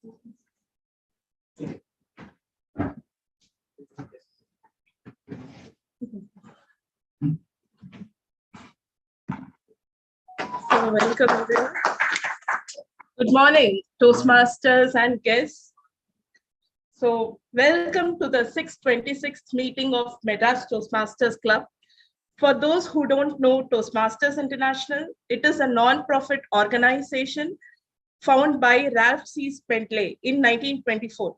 So welcome everyone. Good morning, Toastmasters and guests. So welcome to the 626th meeting of Madras Toastmasters Club. For those who don't know Toastmasters International, it is a non-profit organization founded by Ralph C. Spentley in 1924.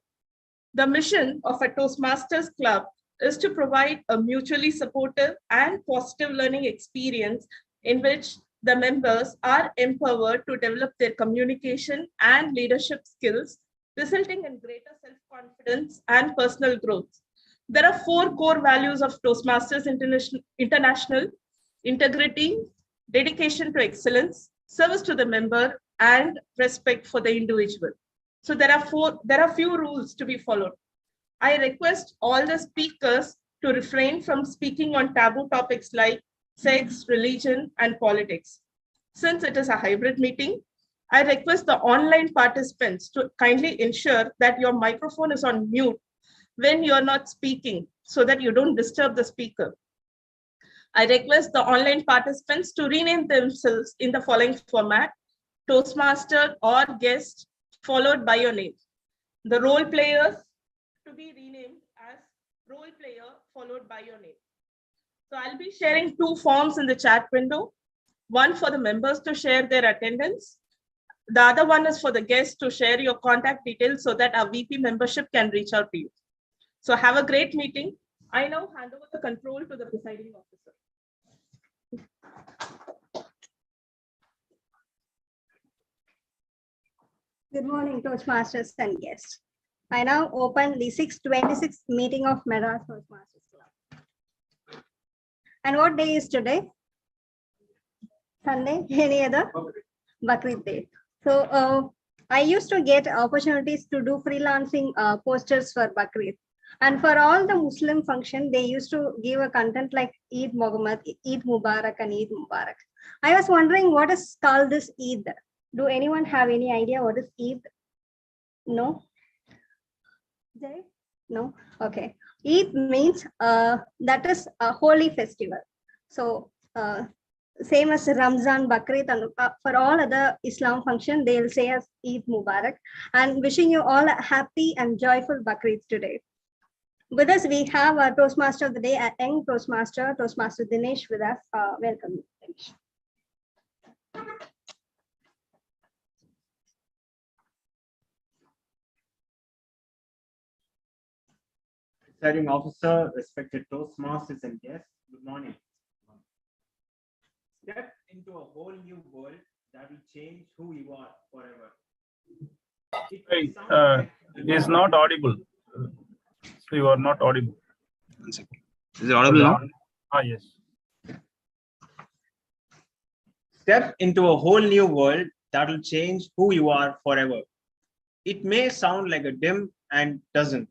The mission of a Toastmasters Club is to provide a mutually supportive and positive learning experience in which the members are empowered to develop their communication and leadership skills, resulting in greater self-confidence and personal growth. There are 4 core values of Toastmasters International: integrity, dedication to excellence, service to the member, and respect for the individual. So there are few rules to be followed. I request all the speakers to refrain from speaking on taboo topics like sex, religion, and politics. Since it is a hybrid meeting, I request the online participants to kindly ensure that your microphone is on mute when you're not speaking so that you don't disturb the speaker. I request the online participants to rename themselves in the following format: Toastmaster or guest, followed by your name. The role players to be renamed as role player, followed by your name. So I'll be sharing 2 forms in the chat window. One for the members to share their attendance. The other one is for the guests to share your contact details so that our VP membership can reach out to you. So have a great meeting. I now hand over the control to the presiding officer. Good morning, Toastmasters and guests. I now open the 626th meeting of Madras Toastmasters Club. And what day is today? Sunday? Any other? Bakrid Day. So I used to get opportunities to do freelancing posters for Bakrid. And for all the Muslim function, they used to give a content like Eid Muhammad, Eid Mubarak, and Eid Mubarak. I was wondering what is called this Eid. Do anyone have any idea what is Eid? No? Jay? No? Okay. Eid means that is a holy festival. So same as Ramzan, Bakrid, and for all other Islam function, they'll say as Eid Mubarak. And wishing you all a happy and joyful Bakrid today. With us, we have our Toastmaster of the day, a young Toastmaster, Toastmaster Dinesh with us. Welcome, Dinesh. Presiding officer, respected Toastmasters and guests, good morning. Step into a whole new world that will change who you are forever. It is not audible. So you are not audible. 1 second. Is it audible now? Yes. Step into a whole new world that will change who you are forever. It may sound like a dim and doesn't.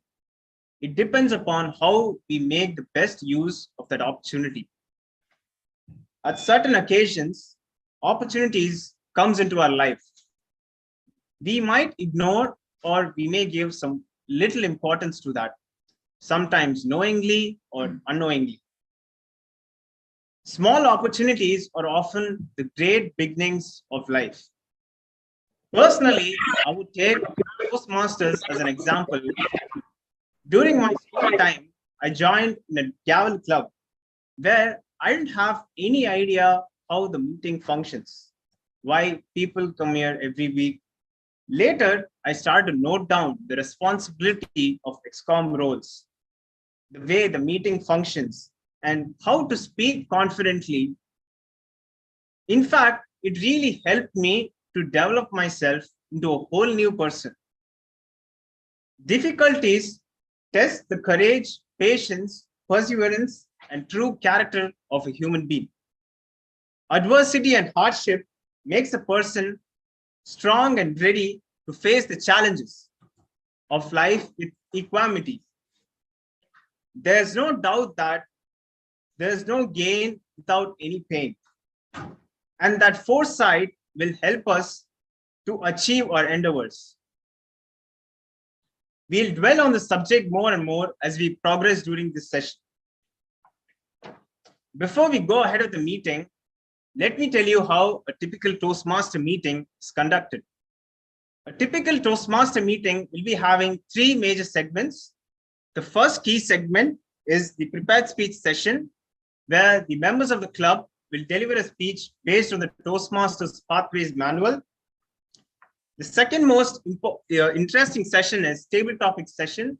It depends upon how we make the best use of that opportunity. At certain occasions, opportunities comes into our life. We might ignore or we may give some little importance to that, sometimes knowingly or unknowingly. Small opportunities are often the great beginnings of life. Personally, I would take Toastmasters as an example. During my school time, I joined in a gavel club where I didn't have any idea how the meeting functions, why people come here every week. Later, I started to note down the responsibility of XCOM roles, the way the meeting functions, and how to speak confidently. In fact, it really helped me to develop myself into a whole new person. Difficulties test the courage, patience, perseverance, and true character of a human being. Adversity and hardship makes a person strong and ready to face the challenges of life with equanimity. There's no doubt that there's no gain without any pain, and that foresight will help us to achieve our endeavors. We'll dwell on the subject more and more as we progress during this session. Before we go ahead of the meeting, let me tell you how a typical Toastmaster meeting is conducted. A typical Toastmaster meeting will be having three major segments. The first key segment is the prepared speech session, where the members of the club will deliver a speech based on the Toastmasters Pathways Manual. The second most interesting session is table topic session,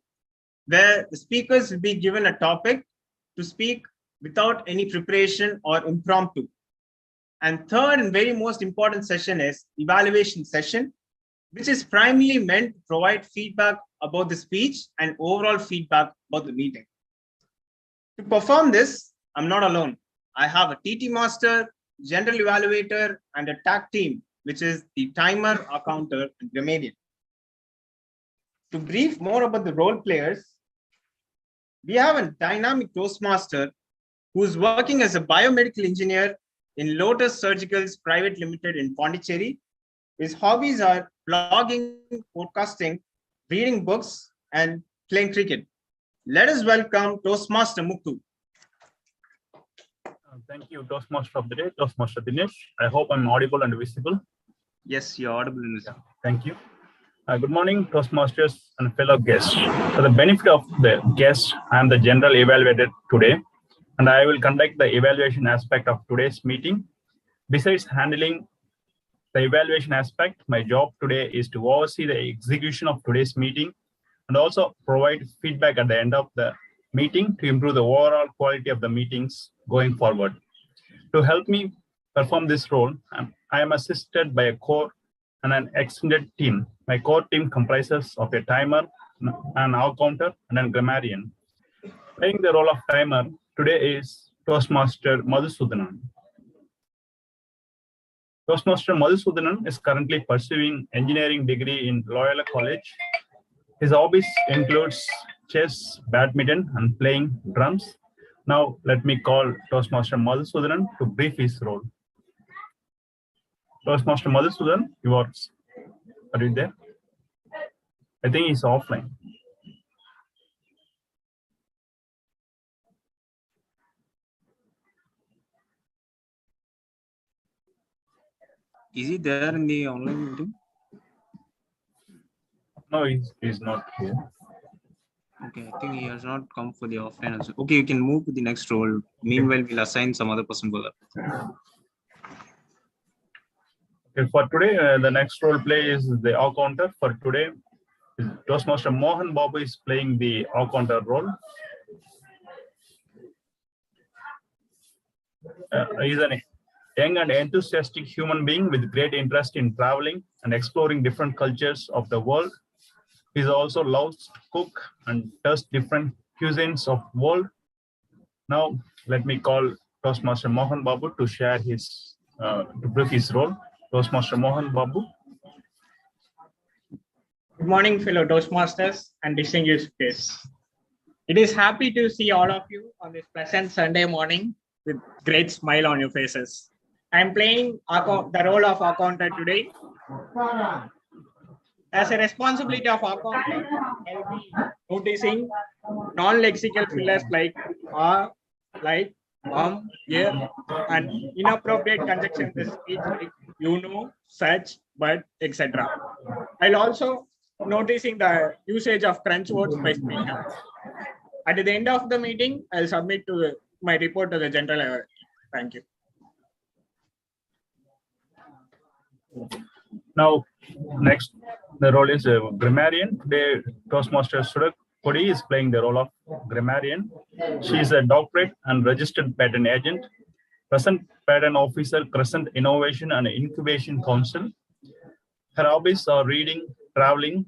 where the speakers will be given a topic to speak without any preparation or impromptu. And third and very most important session is evaluation session, which is primarily meant to provide feedback about the speech and overall feedback about the meeting. To perform this, I'm not alone. I have a TT master, general evaluator, and a tag team, which is the timer, accounter, and grammarian. To brief more about the role players, we have a dynamic Toastmaster who is working as a biomedical engineer in Lotus Surgicals Private Limited in Pondicherry. His hobbies are blogging, podcasting, reading books, and playing cricket. Let us welcome Toastmaster Muktu. Thank you, Toastmaster of the Day, Toastmaster Dinesh. I hope I'm audible and visible. Yes, you're audible and visible. Thank you. Good morning, Toastmasters and fellow guests. For the benefit of the guests, I am the general evaluator today, and I will conduct the evaluation aspect of today's meeting. Besides handling the evaluation aspect, my job today is to oversee the execution of today's meeting and also provide feedback at the end of the meeting to improve the overall quality of the meetings going forward. To help me perform this role, I am assisted by a core and an extended team. My core team comprises of a timer, an accounter, and a grammarian. Playing the role of timer today is Toastmaster Madhusudanan. Toastmaster Madhusudanan is currently pursuing engineering degree in Loyola College. His hobbies includes chess, badminton, and playing drums. Now let me call Toastmaster Madhusudanan to brief his role. Toastmaster Madhusudanan, are you there? I think he's offline. Is he there in the online meeting? No, he's not here. Okay, I think he has not come for the offline also. Okay, you can move to the next role. Meanwhile, we'll assign some other person for that. Okay, for today, the next role play is the accounter. For today, Toastmaster Mohan Babu is playing the accounter role. He's a young and enthusiastic human being with great interest in traveling and exploring different cultures of the world. He also loves to cook and test different cuisines of the world. Now, let me call Toastmaster Mohan Babu to share his, to brief his role. Toastmaster Mohan Babu. Good morning, fellow Toastmasters and distinguished guests. It is happy to see all of you on this pleasant Sunday morning with great smile on your faces. I am playing the role of accountant today. As a responsibility of accountant, I'll be noticing non-lexical fillers like are, like, here, and inappropriate conjunctions in speech like you know, such, but, etc. I'll also noticing the usage of crunch words by speakers. At the end of the meeting, I'll submit my report to the general evaluator. Thank you. Now, next, the role is grammarian. Today, Toastmaster Sudha Kodi is playing the role of grammarian. She is a doctorate and registered patent agent, present patent officer, Crescent Innovation and Incubation Council. Her hobbies are reading, traveling,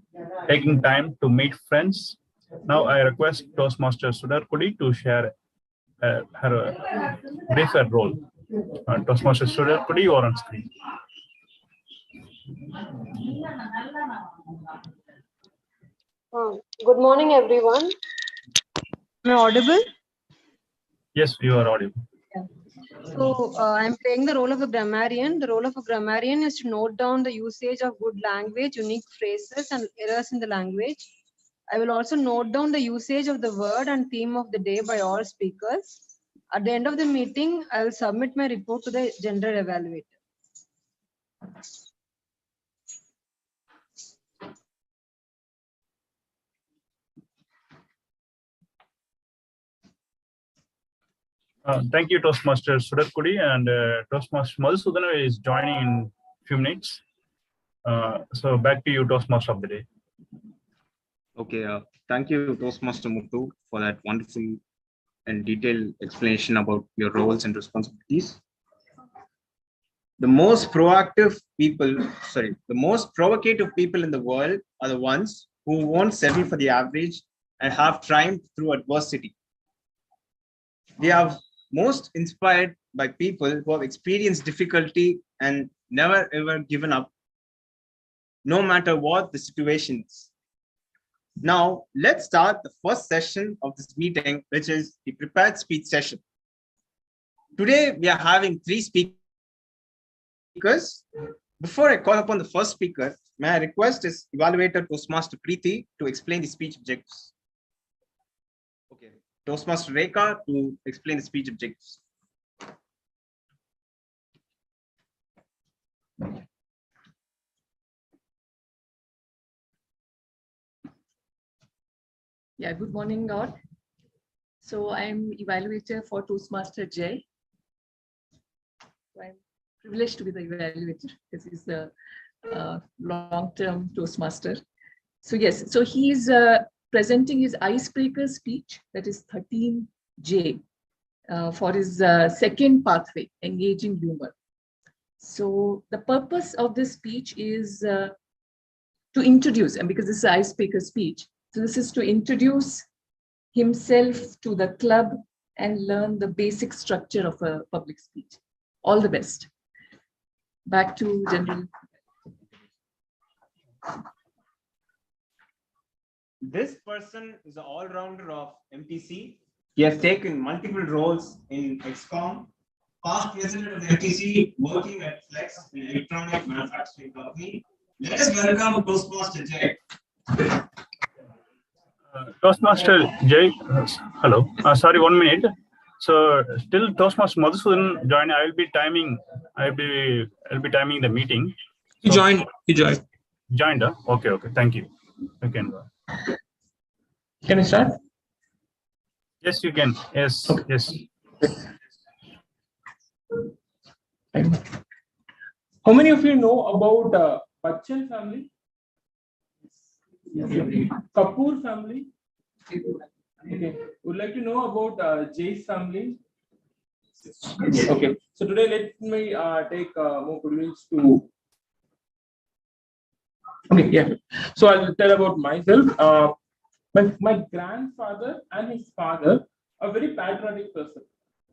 taking time to meet friends. Now, I request Toastmaster Sudha Kodi to share her briefer role. Toastmaster Sudha Kodi, you are on screen. Good morning, everyone. Am I audible? Yes, you are audible. So I'm playing the role of a grammarian. The role of a grammarian is to note down the usage of good language, unique phrases, and errors in the language. I will also note down the usage of the word and theme of the day by all speakers. At the end of the meeting, I will submit my report to the general evaluator. Thank you, Toastmaster Sudhakudi, and Toastmaster Madhusudan is joining in a few minutes. So back to you, Toastmaster of the day. Okay, thank you, Toastmaster Muthu, for that wonderful and detailed explanation about your roles and responsibilities. The most provocative people in the world are the ones who won't settle for the average and have triumphed through adversity. They are most inspired by people who have experienced difficulty and never ever given up, no matter what the situation is. Now, let's start the first session of this meeting, which is the prepared speech session. Today, we are having 3 speakers. Before I call upon the first speaker, may I request his evaluator, Toastmaster Preeti, to explain the speech objectives. Okay, Toastmaster Rekha to explain the speech objectives. Yeah, good morning, all. So I'm evaluator for Toastmaster Jay. So I'm privileged to be the evaluator because he's the long-term Toastmaster. So yes, so he's presenting his icebreaker speech, that is 13J, for his second pathway, engaging humor. So the purpose of this speech is to introduce, and because this is an icebreaker speech, so this is to introduce himself to the club and learn the basic structure of a public speech. All the best. Back to General. This person is an all-rounder of MTC. He has taken multiple roles in XCOM, past president of the MTC, working at Flex, an electronic manufacturing company. Let us welcome Toastmaster Jay. Toastmaster Jay, hello. Sorry, 1 minute. So still Toastmaster Madhusudan join. I'll be timing the meeting. He joined. Joined. Okay. Thank you. You can go. Can I start? Yes, you can. Yes. Okay. Yes. How many of you know about Bachchan family? Kapoor family? Okay. Would like to know about Jay's family? Okay. So today let me take more privilege to. Okay, yeah. So I'll tell about myself. My grandfather and his father are very patriotic person.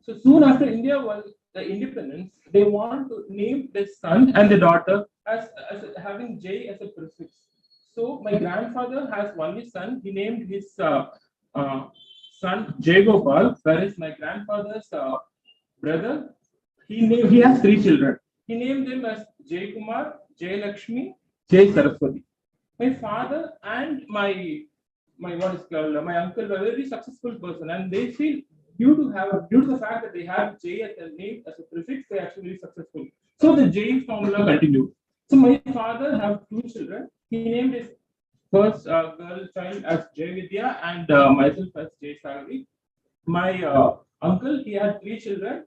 So soon after India was the independence, they want to name their son and the daughter as having J as a prefix. So my grandfather has only son. He named his son Jay Gopal, whereas my grandfather's brother, he has 3 children. He named them as Jay Kumar, Jay Lakshmi, Jay Saraswati. My father and my uncle were a very successful person, and they feel due to the fact that they have J as a name as a prefix, they are actually successful. So the J formula continued. So my father have 2 children. He named his first girl child as Jay Vidya and myself as Jay Sagari. My uncle, he had 3 children: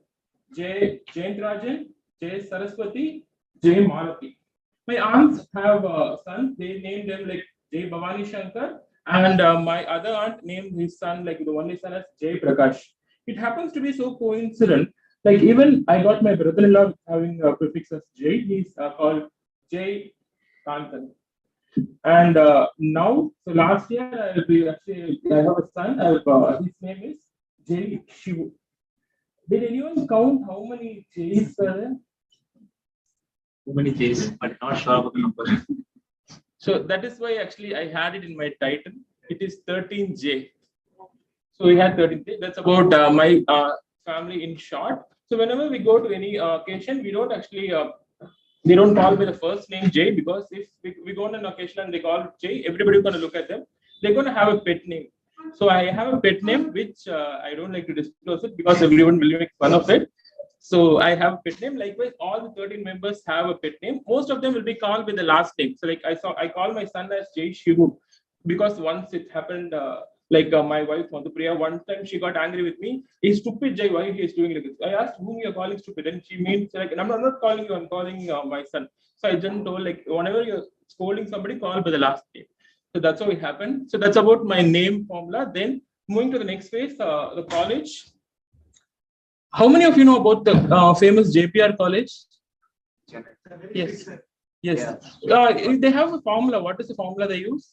Jay Rajan, Jay Saraswati, Jay Malati. My aunts have sons. They named them like Jay Bhavani Shankar, and my other aunt named his son, like the only son, as Jay Prakash. It happens to be so coincident. Like even I got my brother-in-law having a prefix as Jay. He's called Jay Kantan. And now, so last year I have a son. His name is Jay Shivu. Did anyone count how many Jays are there? Too many J's, but not sure about the number. So that is why actually I had it in my title. It is 13J. So we had 13J. That's about my family in short. So whenever we go to any occasion, we don't actually they don't call me the first name J, because if we go on an occasion and they call J, everybody is going to look at them. they're going to have a pet name. So I have a pet name, which I don't like to disclose it because everyone will make fun of it. So I have a pet name. Likewise, all the 13 members have a pet name. Most of them will be called with the last name. So like I call my son as Jay Shivu because once it happened, my wife Madhupriya, one time she got angry with me. He's stupid, Jay. Why he is doing like this? I asked whom you're calling stupid, and she means like, I'm not calling you. I'm calling my son. So I just told like whenever you're scolding somebody, call by the last name. So that's how it happened. So that's about my name formula. Then moving to the next phase, the college. How many of you know about the famous JPR college? Yes. Yes. They have a formula. What is the formula they use?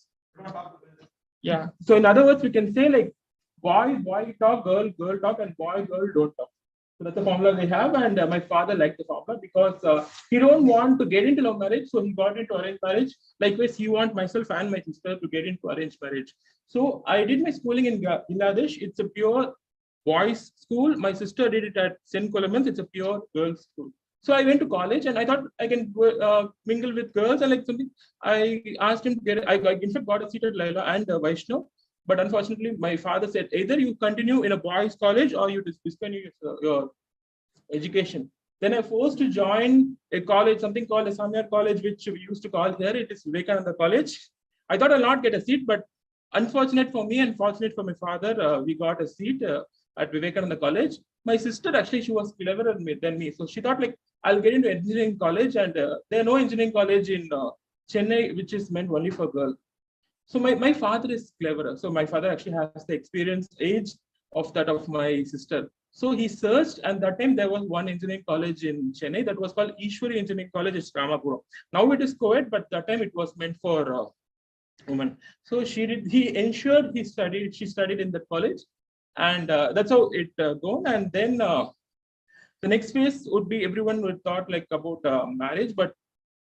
Yeah. So in other words, we can say like boy talk, girl talk, and boy, girl don't talk. So that's the formula they have. And my father liked the formula because he don't want to get into love marriage. So he got into arranged marriage. Likewise, he want myself and my sister to get into arranged marriage. So I did my schooling in Bangladesh. It's a pure boys school. My sister did it at St. Colemans. It's a pure girls school. So I went to college and I thought I can mingle with girls and like something. I asked him to get. I in fact got a seat at Laila and Vaishnav. But unfortunately, my father said either you continue in a boys' college or you discontinue your education. Then I forced to join a college, something called a Samyar College, which we used to call here. It is Vivekananda College. I thought I'll not get a seat, but unfortunate for me and fortunate for my father, we got a seat at Vivekananda College. My sister, actually, she was cleverer than me. So she thought like, I'll get into engineering college, and there are no engineering college in Chennai, which is meant only for girls. So my father is cleverer. So my father actually has the experienced age of that of my sister. So he searched, and that time there was one engineering college in Chennai that was called Ishwari Engineering College. It's Ramapuram. Now it is co-ed, but that time it was meant for women. So he ensured she studied in that college, and that's how it gone. And then the next phase would be everyone would thought like about marriage, but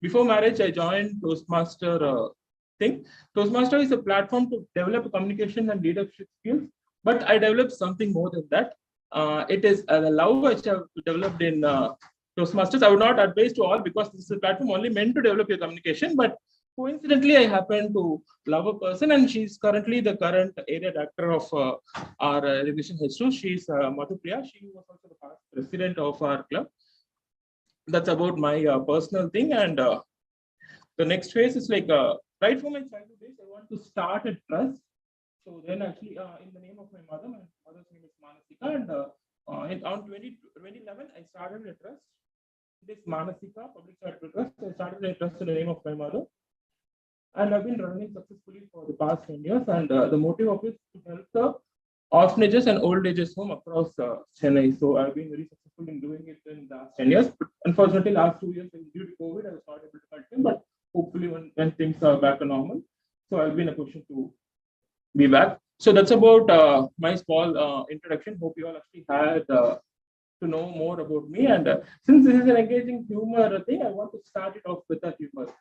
before marriage, I joined Toastmaster thing. Toastmaster is a platform to develop communication and leadership skills, but I developed something more than that. It is the love which I've developed in Toastmasters. I would not advise to all because this is a platform only meant to develop your communication, but coincidentally, I happen to love a person, and she's currently the current area director of our Revision H2. She's Madhupriya. She was also the past president of our club. That's about my personal thing. And the next phase is like, right from my childhood days, I want to start a trust. So then actually, in the name of my mother's name is Manasika. And on 2011, I started a trust. This Manasika Public Charitable Trust. I started a trust in the name of my mother. And I've been running successfully for the past 10 years. And the motive of it is to help the orphanages and old ages home across Chennai. So I've been very successful in doing it in the last 10 years. But unfortunately, last 2 years, due to COVID, I was not able to continue. But hopefully, when things are back to normal, so I'll be in a position to be back. So that's about my small introduction. Hope you all actually had to know more about me. And since this is an engaging humor thing, I want to start it off with a humor.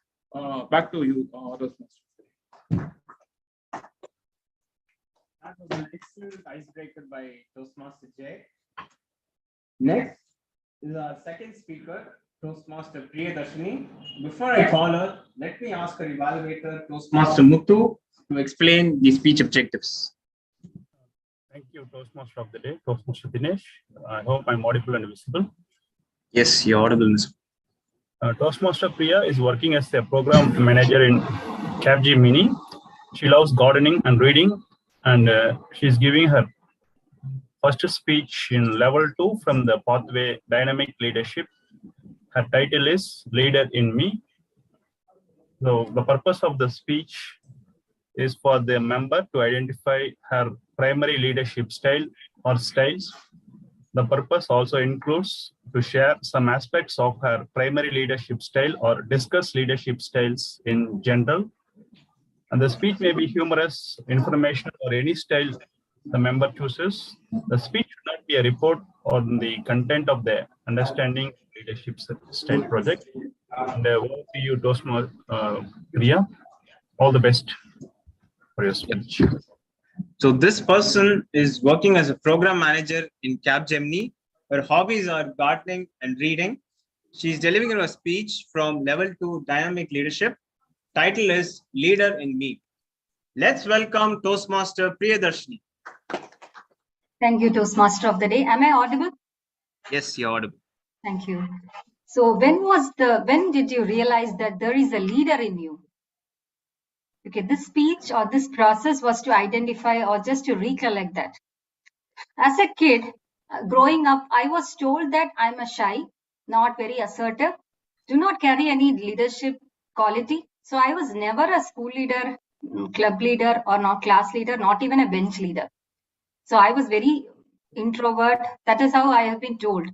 Back to you, Toastmasters. That was an excellent icebreaker by Toastmaster Jay. Next is our second speaker, Toastmaster Priyadarshini. Before I call her, let me ask our evaluator, Toastmaster Muthu, to explain the speech objectives. Thank you, Toastmaster of the day, Toastmaster Dinesh. I hope I'm audible and visible. Yes, you're audible. Toastmaster Priya is working as a program manager in Capgemini. She loves gardening and reading, and she's giving her first speech in level 2 from the pathway Dynamic Leadership. Her title is Leader in Me. So the purpose of the speech is for the member to identify her primary leadership style or styles. The purpose also includes to share some aspects of her primary leadership style or discuss leadership styles in general. And the speech may be humorous, informational, or any style the member chooses. The speech should not be a report on the content of the Understanding Leadership Style project. And over to you, Toastmaster Priya. All the best for your speech. So this person is working as a program manager in Capgemini. Her hobbies are gardening and reading. She's delivering a speech from level 2 Dynamic Leadership. Title is Leader in Me. Let's welcome Toastmaster Priyadarshini. Thank you, Toastmaster of the Day. Am I audible? Yes, you're audible. Thank you. So when did you realize that there is a leader in you? Okay, this speech or this process was to identify or just to recollect that. As a kid, growing up, I was told that I'm a shy, not very assertive, do not carry any leadership quality. So I was never a school leader, club leader, or not class leader, not even a bench leader. So I was very introvert. That is how I have been told.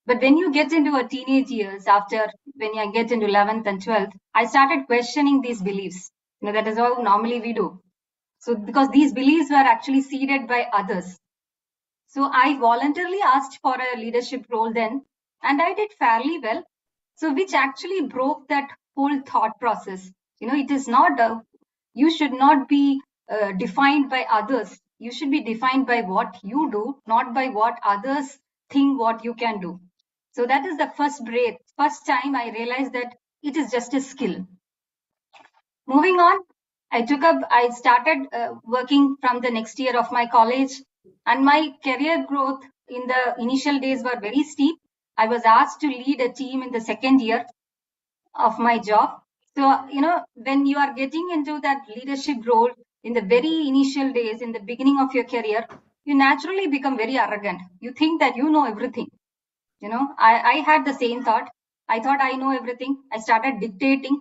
But when you get into a teenage years, when I get into 11th and 12th, I started questioning these beliefs. That is how normally we do. So because these beliefs were actually seeded by others. So I voluntarily asked for a leadership role then, and I did fairly well. So which actually broke that whole thought process. It is not, you should not be defined by others. You should be defined by what you do, not by what others think what you can do. So that is the first time I realized that it is just a skill. Moving on, I started working from the next year of my college, and my career growth in the initial days were very steep. I was asked to lead a team in the second year of my job. So, when you are getting into that leadership role in the very initial days, in the beginning of your career, you naturally become very arrogant. You think that you know everything. I had the same thought. I thought I know everything. I started dictating.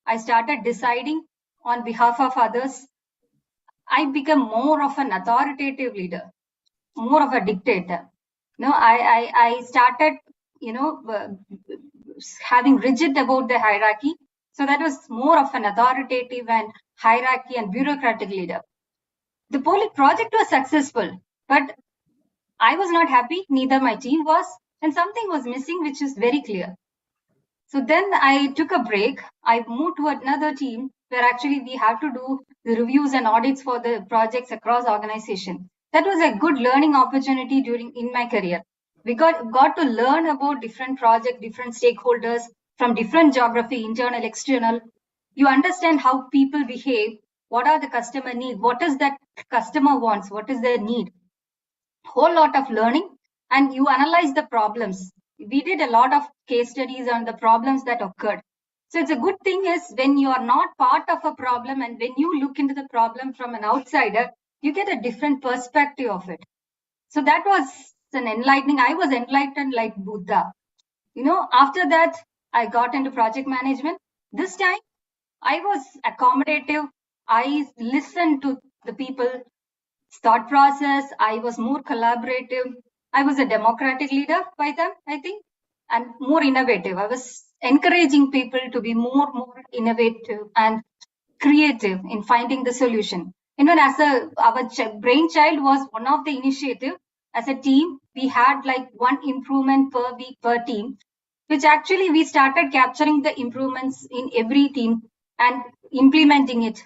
I started deciding on behalf of others. I became more of an authoritative leader, more of a dictator. I started, having rigid about the hierarchy. So that was more of an authoritative and hierarchy and bureaucratic leader. The project was successful, but I was not happy. Neither my team was, and something was missing, which is very clear. So then I took a break. I moved to another team where actually we have to do the reviews and audits for the projects across organization. That was a good learning opportunity in my career. We got to learn about different projects, different stakeholders from different geography, internal, external. You understand how people behave, what are the customer needs, what is that customer wants, what is their need. Whole lot of learning, and you analyze the problems. We did a lot of case studies on the problems that occurred. So it's a good thing is when you are not part of a problem and when you look into the problem from an outsider, you get a different perspective of it. So that was an enlightening. I was enlightened like Buddha. After that, I got into project management. This time, I was accommodative. I listened to the people thought process. I was more collaborative. I was a democratic leader by then, I think, and more innovative. I was encouraging people to be more innovative and creative in finding the solution. As our brainchild was one of the initiative. As a team, we had like one improvement per week per team, which actually we started capturing the improvements in every team and implementing it.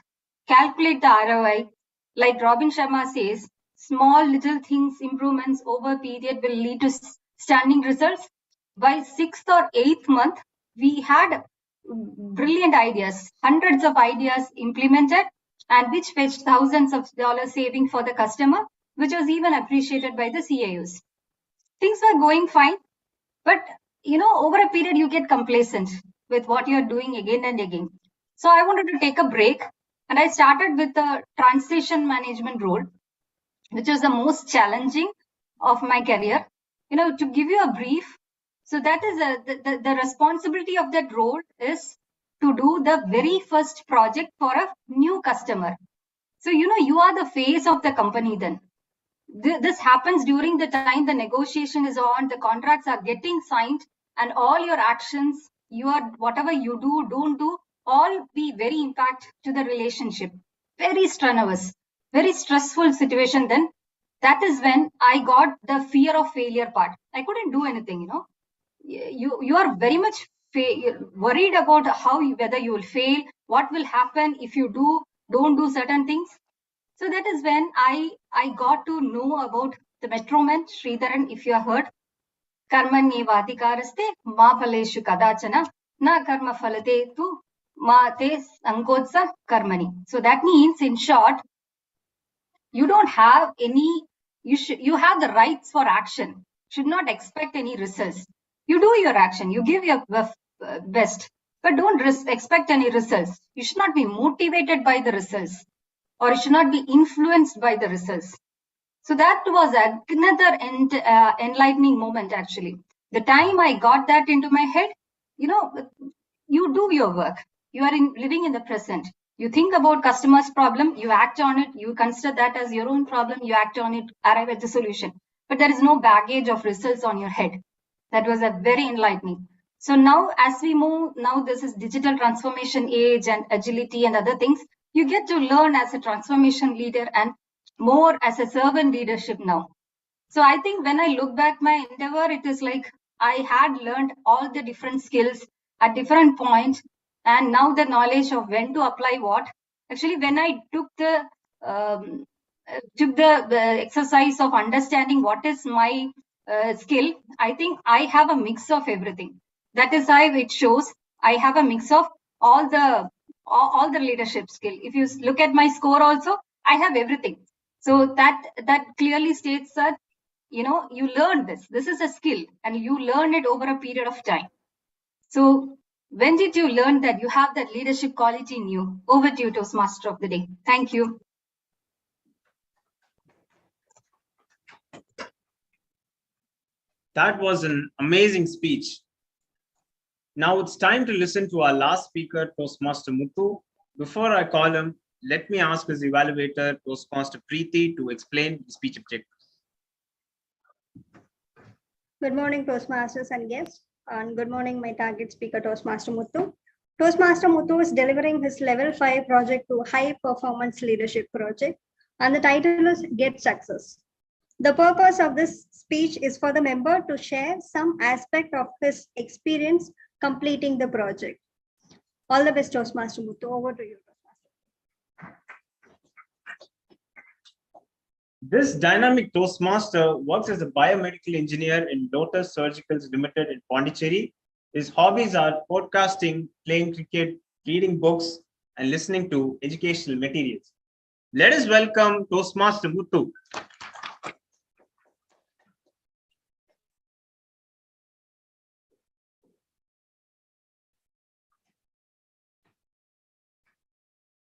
Calculate the ROI. Like Robin Sharma says, small little things, improvements over period will lead to stunning results. By 6th or 8th month, we had brilliant ideas, hundreds of ideas implemented, and which fetched thousands of dollars saving for the customer, which was even appreciated by the CIOs. Things were going fine, but over a period, you get complacent with what you're doing again and again. So I wanted to take a break. And I started with the transition management role, which was the most challenging of my career. To give you a brief, so that is the responsibility of that role is to do the very first project for a new customer. So, you are the face of the company then. This happens during the time the negotiation is on, the contracts are getting signed, and all your actions, whatever you do, don't do, all be very impact to the relationship. Very strenuous, very stressful situation then. That is when I got the fear of failure part. I couldn't do anything, You are very much worried about whether you will fail, what will happen if you don't do certain things. So that is when I got to know about the Metroman, Sridharan, if you have heard. Karmanyevadikaraste ma phaleshu kadachana na karma phalate tu mate sankodsa karmani. So that means, in short, you don't have any, you have the rights for action, should not expect any results. You do your action, you give your best, but don't expect any results. You should not be motivated by the results, or you should not be influenced by the results. So that was another enlightening moment, actually. The time I got that into my head, you do your work. You are living in the present. You think about customer's problem, you act on it, you consider that as your own problem, you act on it, arrive at the solution. But there is no baggage of results on your head. That was a very enlightening. So now as we move, now this is digital transformation age and agility and other things, you get to learn as a transformation leader and more as a servant leadership now. So I think when I look back my endeavor, it is like I had learned all the different skills at different points, and now the knowledge of when to apply what. Actually, when I took the exercise of understanding what is my skill, I think I have a mix of everything. That is why it shows I have a mix of all the leadership skill. If you look at my score also, I have everything. So that clearly states that, you learn this. This is a skill and you learn it over a period of time. So when did you learn that you have that leadership quality in you? Over to you, Toastmaster of the day. Thank you. That was an amazing speech. Now it's time to listen to our last speaker, Toastmaster Muthu. Before I call him, let me ask his evaluator, Toastmaster Preeti, to explain the speech objectives. Good morning, Toastmasters and guests. And good morning, my target speaker, Toastmaster Muthu. Toastmaster Muthu is delivering his level 5 project to high performance leadership project. And the title is Get Success. The purpose of this speech is for the member to share some aspect of his experience completing the project. All the best, Toastmaster Muthu. Over to you, Toastmaster. This dynamic Toastmaster works as a biomedical engineer in Lotus Surgicals Limited in Pondicherry. His hobbies are podcasting, playing cricket, reading books, and listening to educational materials. Let us welcome Toastmaster Muthu.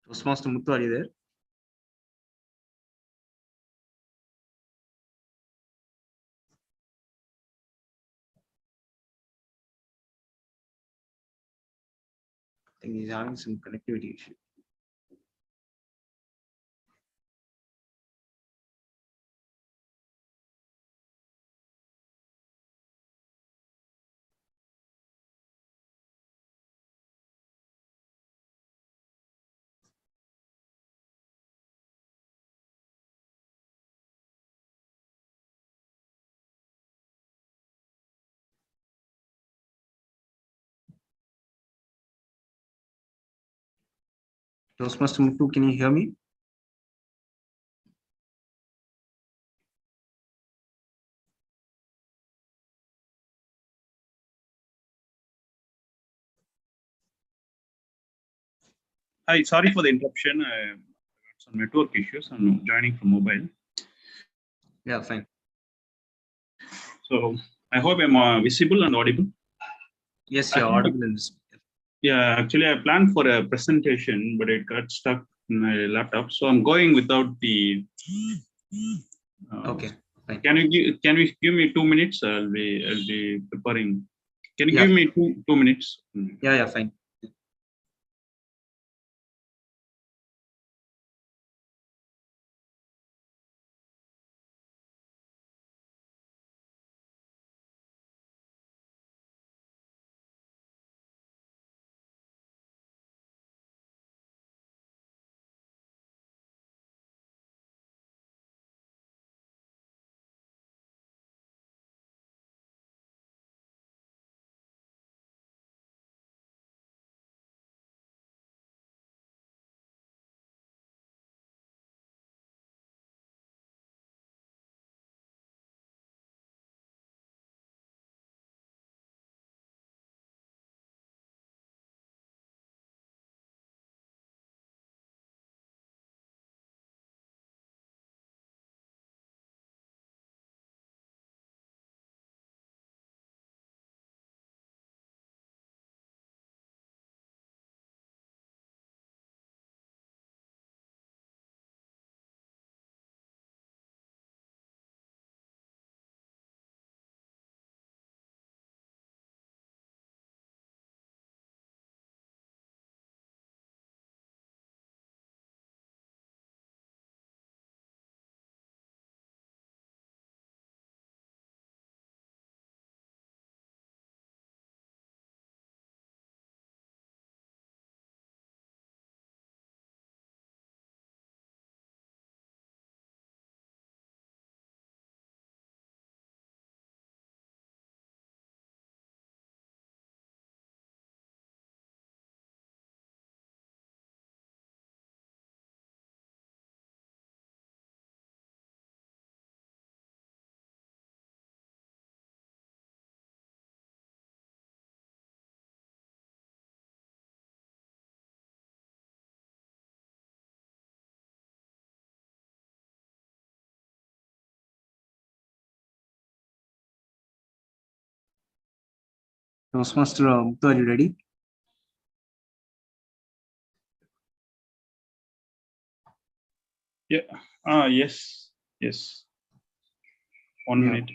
Toastmaster Muthu, are you there? I think he's having some connectivity issue. Toastmaster Muthu, can you hear me? Hi, sorry for the interruption. I got some network issues. I'm joining from mobile. Yeah, fine. So I hope I'm visible and audible. Yes, you're audible in this. Yeah, actually, I planned for a presentation, but it got stuck in my laptop. So I'm going without the. Okay. Fine. Can you give me 2 minutes? I'll be preparing. Can you Yeah. give me 2 minutes? Yeah, fine. Toastmaster Muthu, are you ready? Yeah. Yes. Yes. 1 Yeah. minute.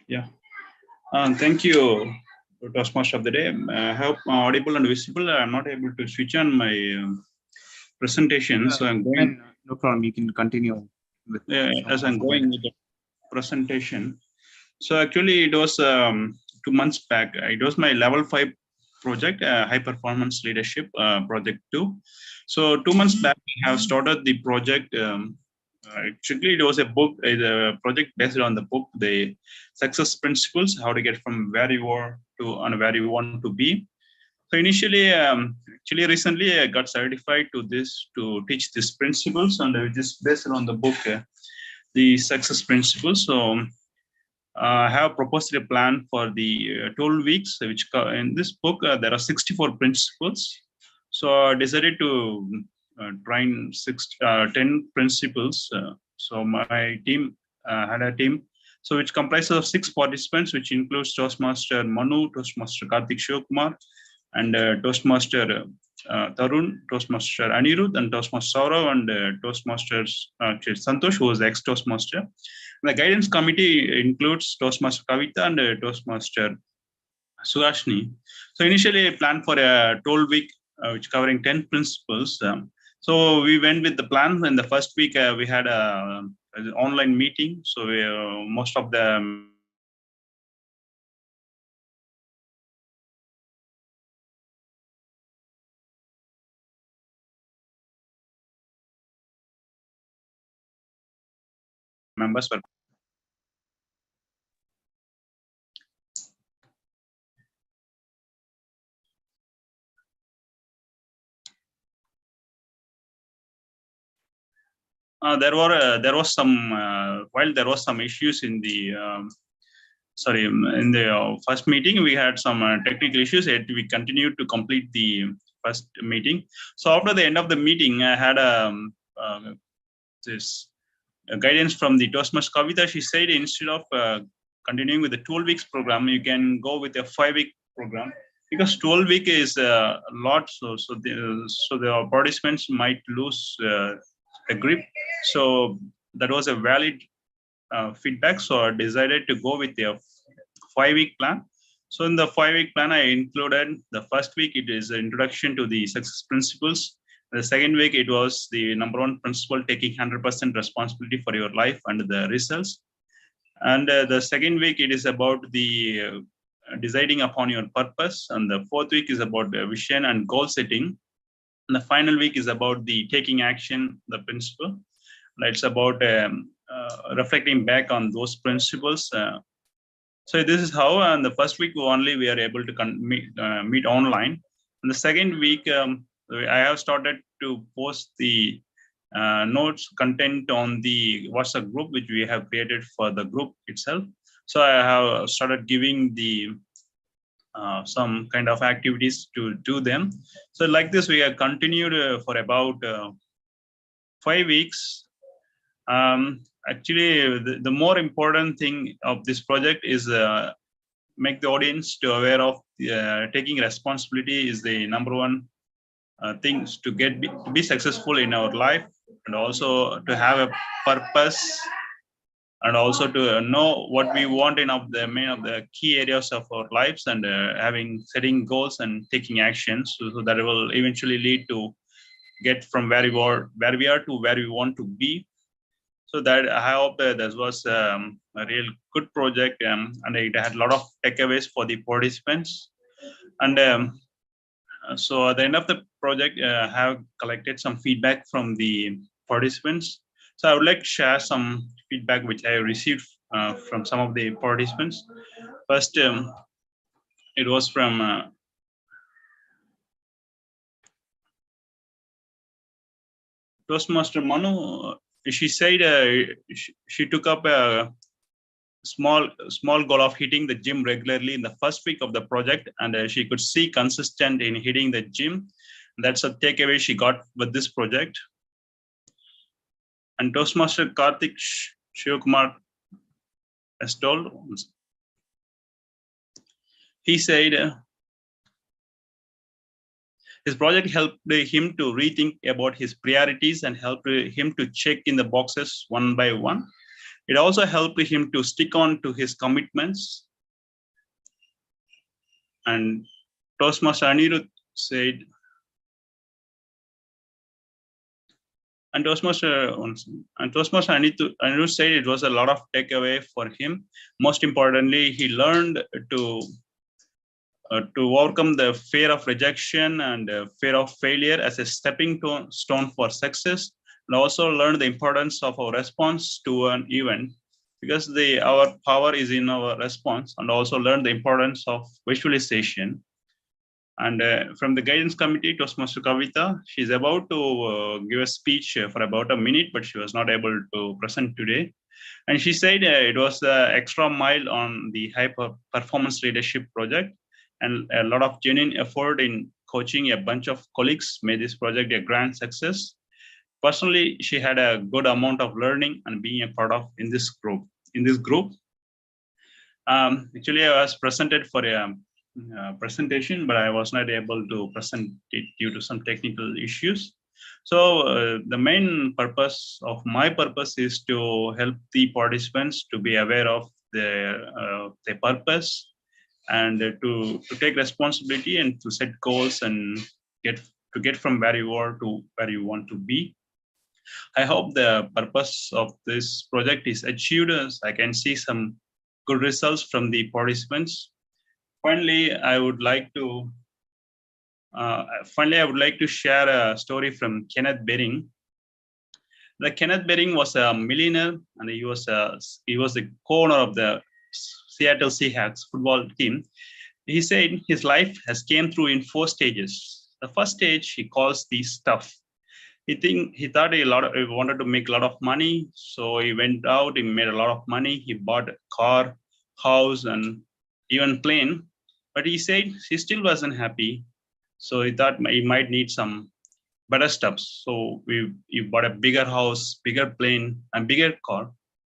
Yeah. Thank you, Toastmaster of the day. I hope audible and visible. I'm not able to switch on my presentation, so I'm going. No problem. You can continue with As I'm going with the presentation. So actually, it was 2 months back. It was my level 5 project, high performance leadership project 2. So 2 months back, I have started the project. Actually, it was a book, a project based on the book, the success principles, how to get from where you are to and where you want to be. So initially, actually recently, I got certified to teach these principles, and which is based on the book, the success principles. So I have proposed a plan for the 12 weeks, which in this book, there are 64 principles. So I decided to train 10 principles. So my team had a team, so which comprises of 6 participants, which includes Toastmaster Manu, Toastmaster Karthik Shivakumar, and Toastmaster Tarun, Toastmaster Anirudh, and Toastmaster Saurav, and Toastmasters Santosh, who was ex-Toastmaster. The guidance committee includes Toastmaster Kavita and Toastmaster Suhashni. So initially, I planned for a 12-week, which covering 10 principles. So we went with the plan. In the first week, we had an online meeting. So most of the members were. There was some while there was some issues in the in the first meeting, we had some technical issues, yet we continued to complete the first meeting. So after the end of the meeting, I had this guidance from the Toastmaster Kavita. She said instead of continuing with the 12 weeks program, you can go with a 5-week program, because 12 week is a lot. So the participants might lose a grip. So that was a valid feedback. So I decided to go with a 5-week plan. So in the 5-week plan, I included the first week, it is an introduction to the success principles. The second week, it was the number 1 principle, taking 100% responsibility for your life and the results. And the second week, it is about the deciding upon your purpose. And the 4th week is about the vision and goal setting. And the final week is about the taking action, the principle. It's about reflecting back on those principles. So this is how, and the first week only we are able to meet online. And the second week, I have started to post the notes content on the WhatsApp group, which we have created for the group itself. So I have started giving the some kind of activities to do them. So like this, we have continued for about 5 weeks. Actually, the more important thing of this project is make the audience to aware of taking responsibility is the number 1 things to be successful in our life, and also to have a purpose, and also to know what we want in of the key areas of our lives, and setting goals and taking actions, so that will eventually lead to get from where we are to where we want to be. So that I hope this was a real good project, and it had a lot of takeaways for the participants. And so at the end of the project, I have collected some feedback from the participants. So I would like to share some feedback which I received from some of the participants. First, it was from Toastmaster Manu. She said she took up a small goal of hitting the gym regularly in the first week of the project, and she could see consistent in hitting the gym. That's a takeaway she got with this project. And Toastmaster Karthik Shivakumar has told. He said his project helped him to rethink about his priorities and helped him to check in the boxes one by one. It also helped him to stick on to his commitments. And Toastmaster Anirudh said, and Toastmaster Anirudh said it was a lot of takeaway for him. Most importantly, he learned to overcome the fear of rejection and fear of failure as a stepping stone for success, and also learn the importance of our response to an event, because our power is in our response, and also learn the importance of visualization. And from the guidance committee, Toastmaster Kavita, she's about to give a speech for about a minute, but she was not able to present today. And she said it was an extra mile on the high performance leadership project, and a lot of genuine effort in coaching a bunch of colleagues made this project a grand success. Personally, she had a good amount of learning and being a part of in this group. Actually, I was presented for a presentation, but I was not able to present it due to some technical issues. So the main purpose of my purpose is to help the participants to be aware of their purpose, and to take responsibility and to set goals and get from where you are to where you want to be. I hope the purpose of this project is achieved, as I can see some good results from the participants. Finally, I would like to share a story from Kenneth Bering. Kenneth Bering was a millionaire, and he was the co-owner of the Seattle Seahawks football team. He said his life has came through in 4 stages. The first stage he calls the stuff. He thought he wanted to make a lot of money, so he went out, he made a lot of money, he bought a car, house, and even plane. But he said he still wasn't happy, so he thought he might need some better stuff. So he bought a bigger house, bigger plane, and bigger car.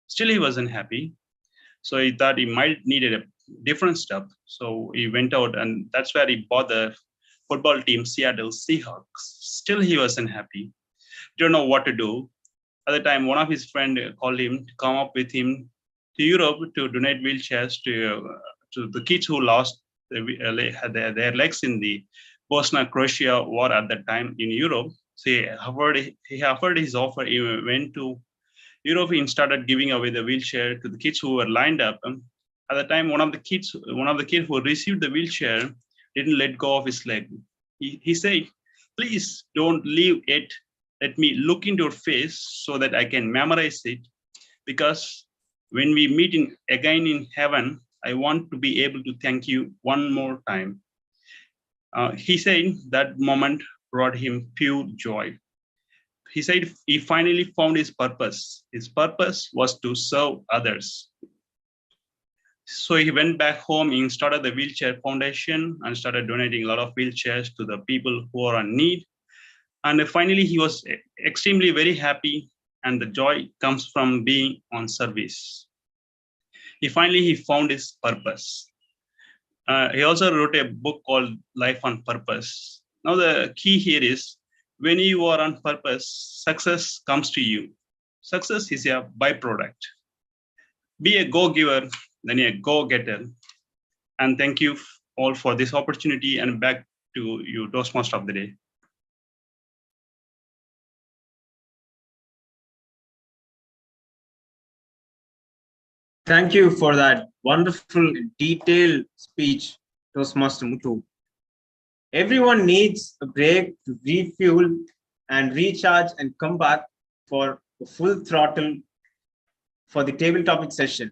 Still he wasn't happy. So he thought he might need a different stuff. So he went out, and that's where he bought the football team, Seattle Seahawks. Still he wasn't happy. Don't know what to do. At the time, one of his friends called him to come up with him to Europe to donate wheelchairs to the kids who lost their legs in the Bosnia-Croatia war at that time in Europe. So he offered his offer. He went to Europe and started giving away the wheelchair to the kids who were lined up. At the time, one of the kids who received the wheelchair didn't let go of his leg. He said, "Please don't leave it. Let me look into your face so that I can memorize it. Because when we meet again in heaven, I want to be able to thank you one more time." He said that moment brought him pure joy. He said he finally found his purpose. His purpose was to serve others. So he went back home and started the Wheelchair Foundation and started donating a lot of wheelchairs to the people who are in need. And finally, he was extremely very happy, and the joy comes from being on service. He found his purpose. He also wrote a book called Life on Purpose. Now the key here is, when you are on purpose, success comes to you. Success is a byproduct. Be a go-giver, then a go-getter. And thank you all for this opportunity, and back to you, Toastmaster of the Day. Thank you for that wonderful, detailed speech, Toastmaster Muthu. Everyone needs a break to refuel and recharge and come back for a full throttle for the table topic session.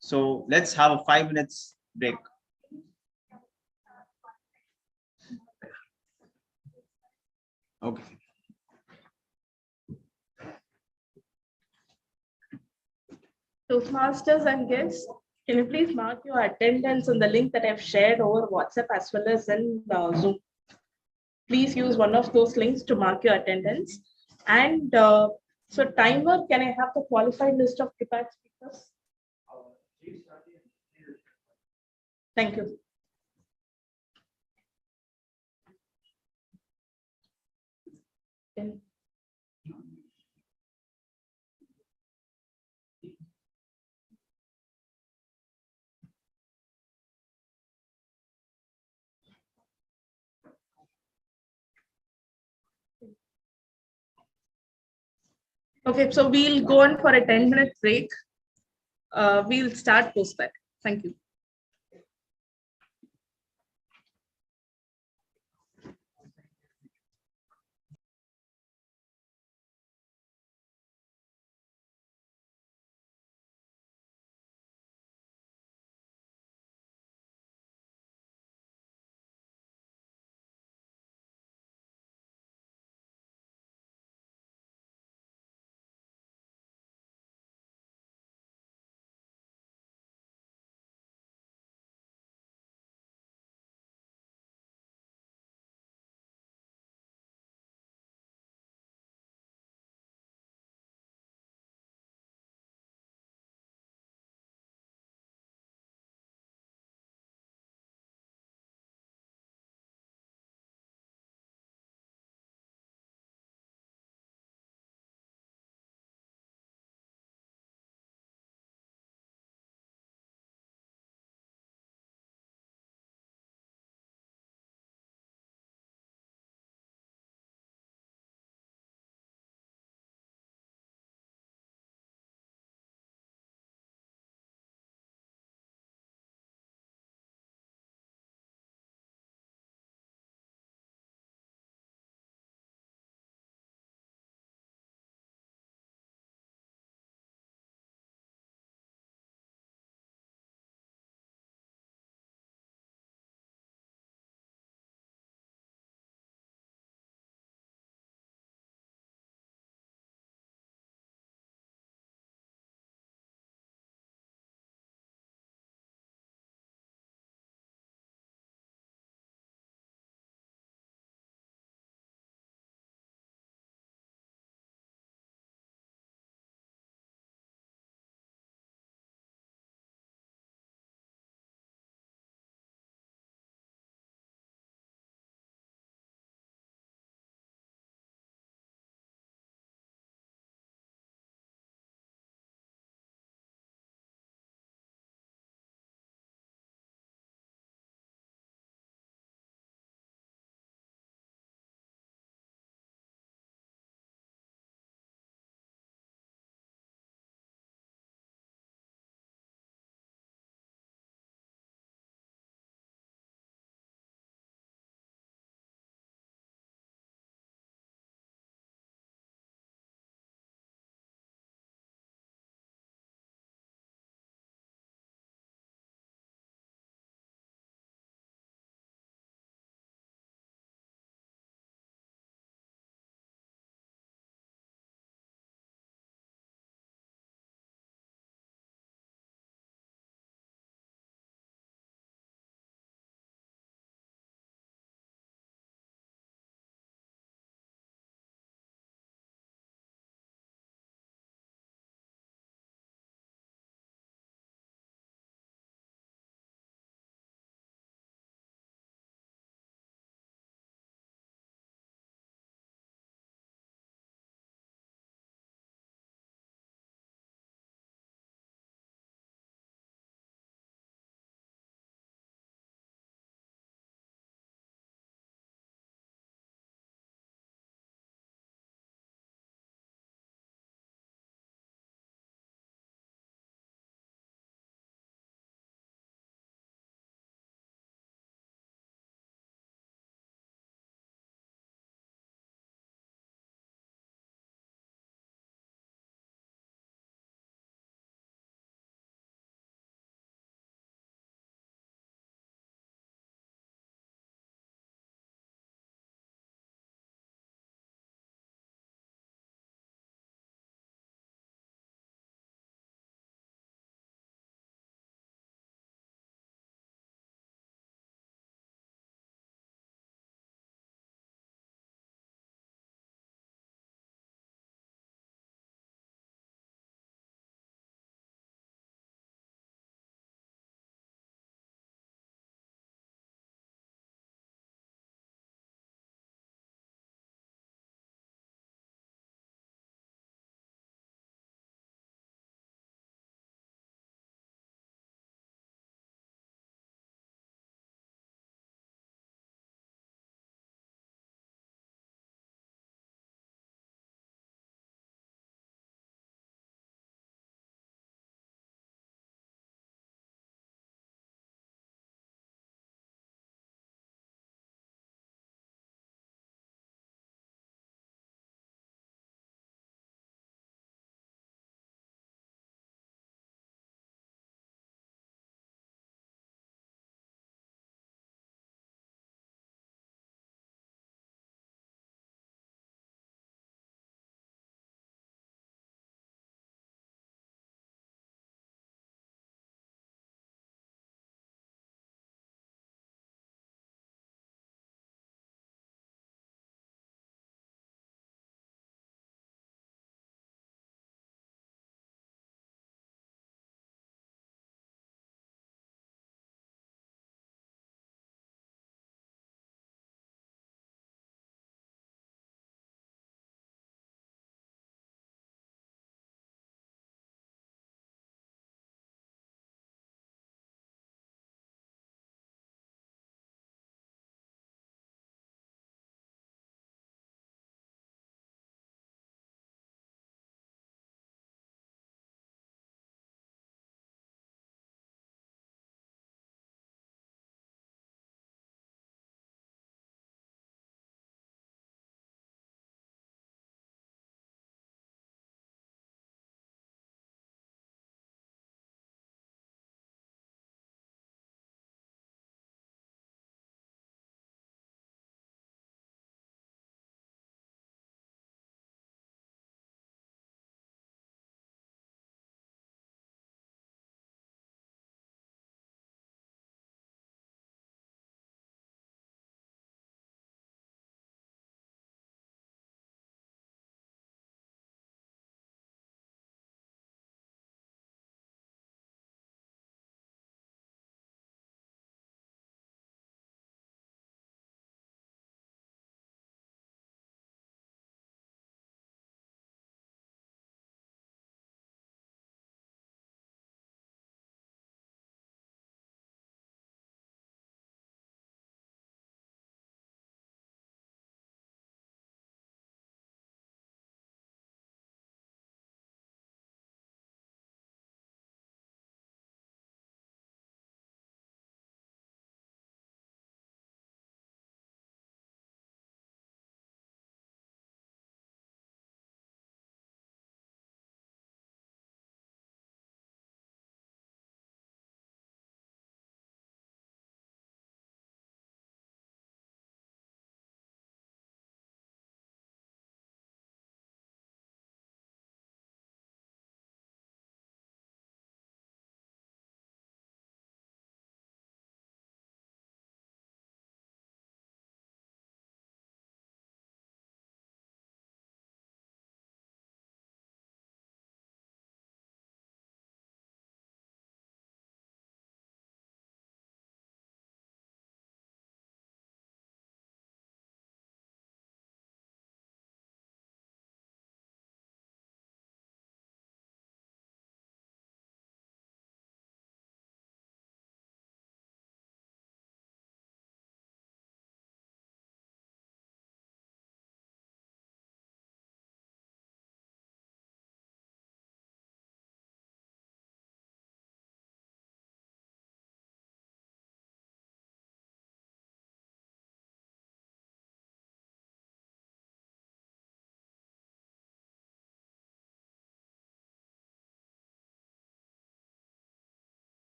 So let's have a 5 minutes break. Okay. Toastmasters and guests, can you please mark your attendance on the link that I've shared over WhatsApp as well as in Zoom? Please use one of those links to mark your attendance. And so timer, can I have the qualified list of prepared speakers? Thank you. Okay, so we'll go on for a 10-minute break. We'll start post that. Thank you.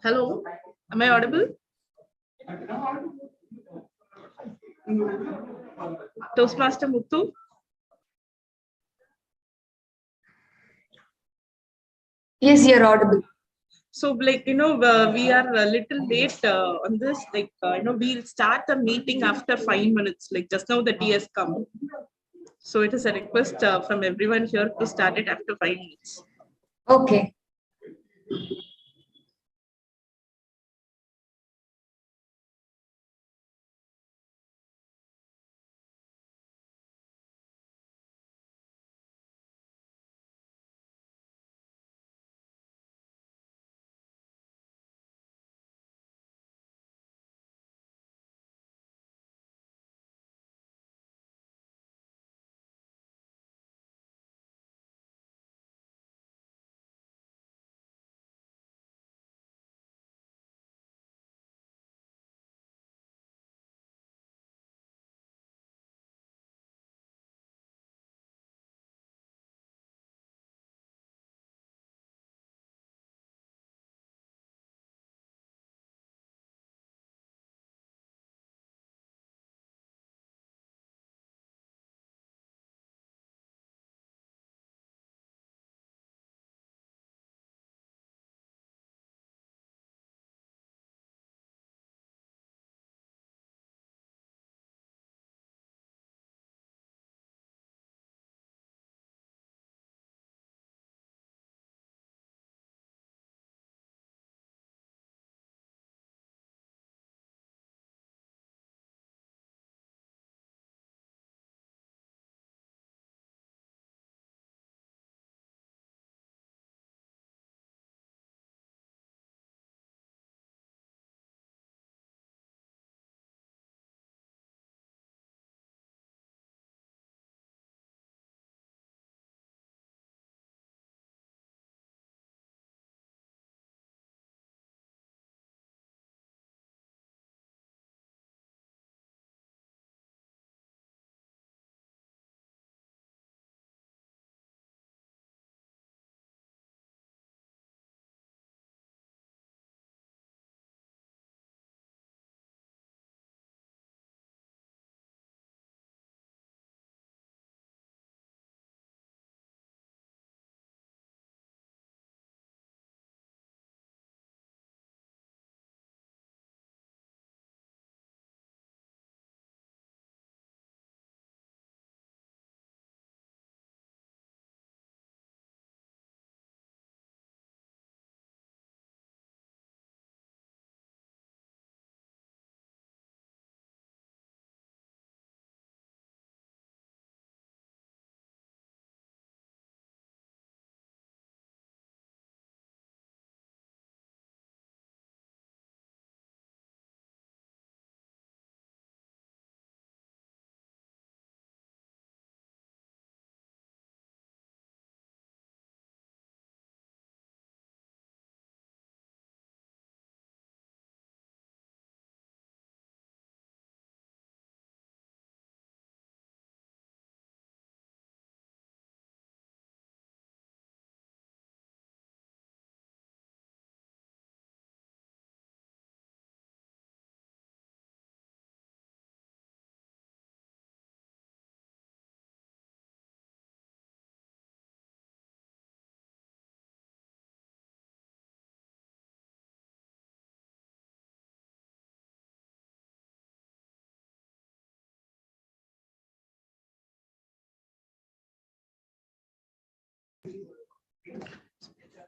Hello, am I audible? Toastmaster Muthu? Yes, you're audible. So like, we are a little late on this, like, we'll start the meeting after 5 minutes, like just now the tea has come. So it is a request from everyone here to start it after 5 minutes. Okay.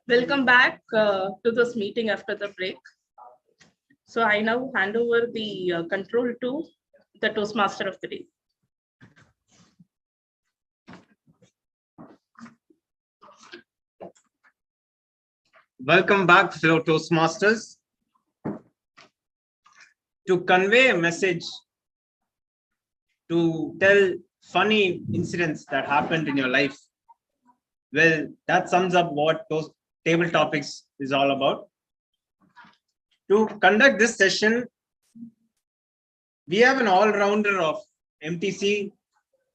Welcome back to this meeting after the break. So I now hand over the control to the Toastmaster of the day. Welcome back, fellow Toastmasters. To convey a message, to tell funny incidents that happened in your life, well, that sums up what those table topics is all about. To conduct this session, we have an all-rounder of MTC.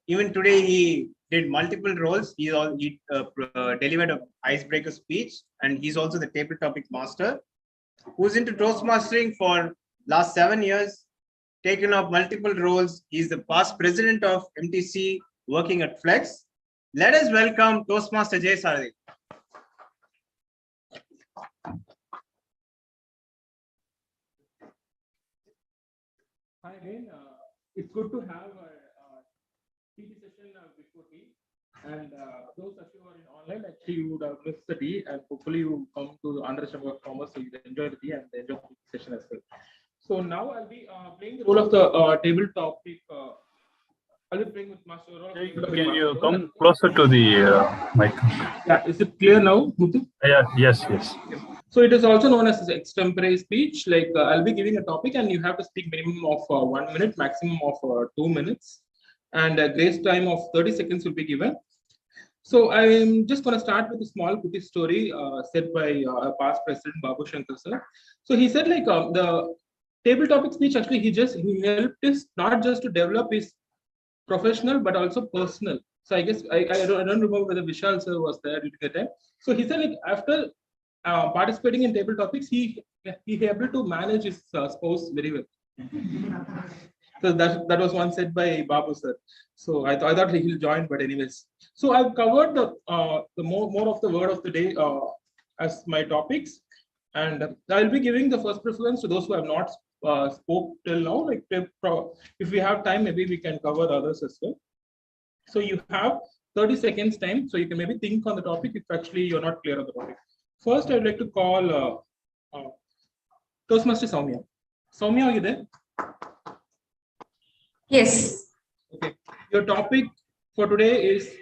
Even today, he did multiple roles. He delivered an icebreaker speech, and he's also the table topic master. who's into Toastmastering for last 7 years, taken up multiple roles. He's the past president of MTC, working at Flex. Let us welcome Toastmaster Jay Saradi. Hi again. It's good to have a tea session before tea. And those of you who are in online, actually, you would have missed the tea, and hopefully, you come to understand about commerce, so you enjoy the tea and enjoy the tea session as well. So now I'll be playing the role of the table topic. I'll be playing with Master. Can you come closer to the mic? Yeah, is it clear now, Muthu? Yeah, yes. So it is also known as extempore speech. Like I'll be giving a topic, and you have to speak minimum of 1 minute, maximum of 2 minutes, and a grace time of 30 seconds will be given. So I'm just going to start with a small cookie story said by our past president Babu Shankar sir. So he said like the table topic speech, actually he helped us not just to develop his professional but also personal. So I guess I don't remember whether Vishal sir was there during the time. So he said like after participating in table topics, he able to manage his spouse very well. So that was one said by Babu sir. So I thought he'll join, but anyways. So I've covered the more of the word of the day as my topics, and I'll be giving the first preference to those who have not spoke till now. Like if we have time, maybe we can cover others as well. So you have 30 seconds time, so you can maybe think on the topic if actually you're not clear on the topic. First, I'd like to call Toastmaster Soumya. Soumya, are you there? Yes. Okay. Your topic for today is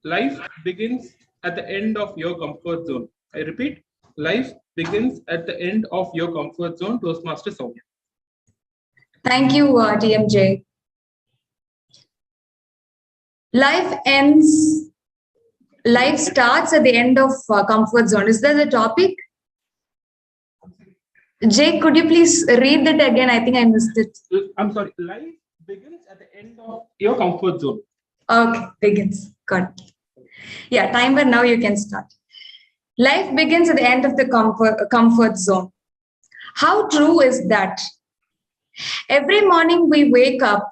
life begins at the end of your comfort zone. I repeat, life begins at the end of your comfort zone. Toastmaster Soumya. Thank you, DMJ. Life starts at the end of comfort zone. Is that the topic? Jay, could you please read that again? I think I missed it. I'm sorry. Life begins at the end of your comfort zone. Okay, begins. Good. Yeah, timer, now you can start. Life begins at the end of the comfort zone. How true is that? Every morning we wake up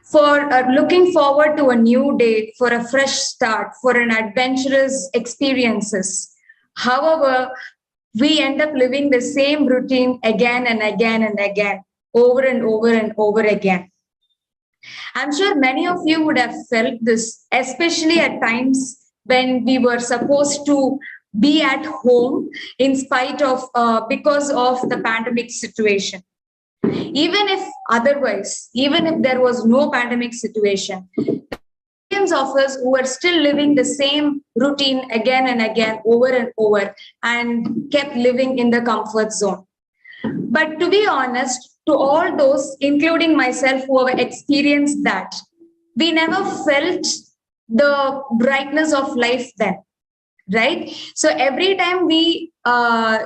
for looking forward to a new day, for a fresh start, for an adventurous experiences. However, we end up living the same routine again and again and again, over and over and over again. I'm sure many of you would have felt this, especially at times when we were supposed to be at home in spite of, because of the pandemic situation. Even if there was no pandemic situation, millions of us who are still living the same routine again and again, over and over, and kept living in the comfort zone. But to be honest, to all those, including myself, who have experienced that, we never felt the brightness of life then, right? So every time we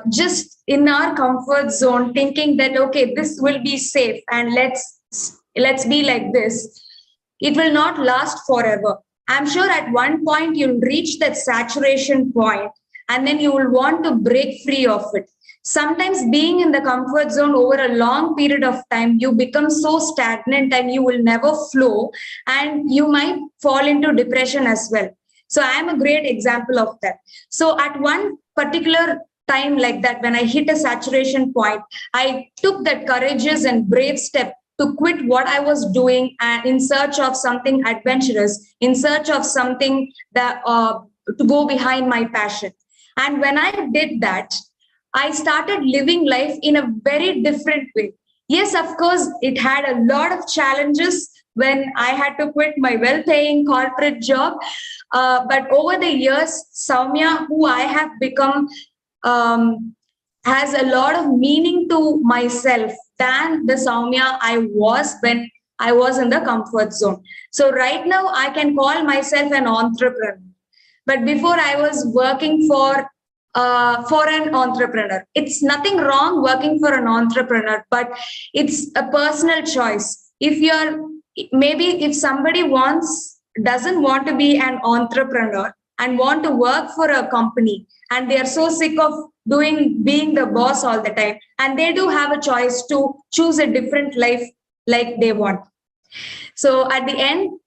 just in our comfort zone, thinking that, okay, this will be safe and let's be like this, it will not last forever. I'm sure at one point you'll reach that saturation point and then you will want to break free of it. Sometimes being in the comfort zone over a long period of time, you become so stagnant and you will never flow, and you might fall into depression as well. So I am a great example of that. So at one particular time like that, when I hit a saturation point, I took that courageous and brave step to quit what I was doing and in search of something adventurous, in search of something that to go behind my passion. And when I did that, I started living life in a very different way. Yes, of course, it had a lot of challenges when I had to quit my well-paying corporate job. But over the years, Soumya, who I have become, has a lot of meaning to myself than the Soumya I was when I was in the comfort zone. So right now, I can call myself an entrepreneur. But before, I was working for an entrepreneur. It's nothing wrong working for an entrepreneur, but it's a personal choice. If somebody doesn't want to be an entrepreneur, and want to work for a company, and they are so sick of being the boss all the time, and they do have a choice to choose a different life like they want. So at the end,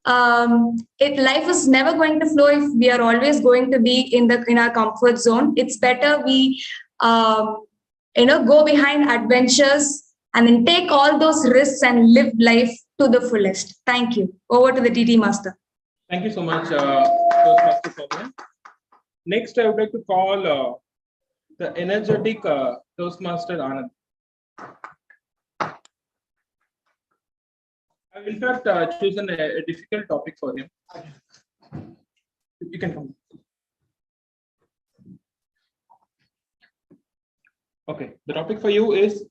life is never going to flow if we are always going to be in our comfort zone. It's better we go behind adventures and then take all those risks and live life to the fullest. Thank you. Over to the TT Master. Thank you so much, Toastmaster Soumya. Next, I would like to call the energetic Toastmaster Anand. I've in fact chosen a difficult topic for him. You can come. Okay, the topic for you is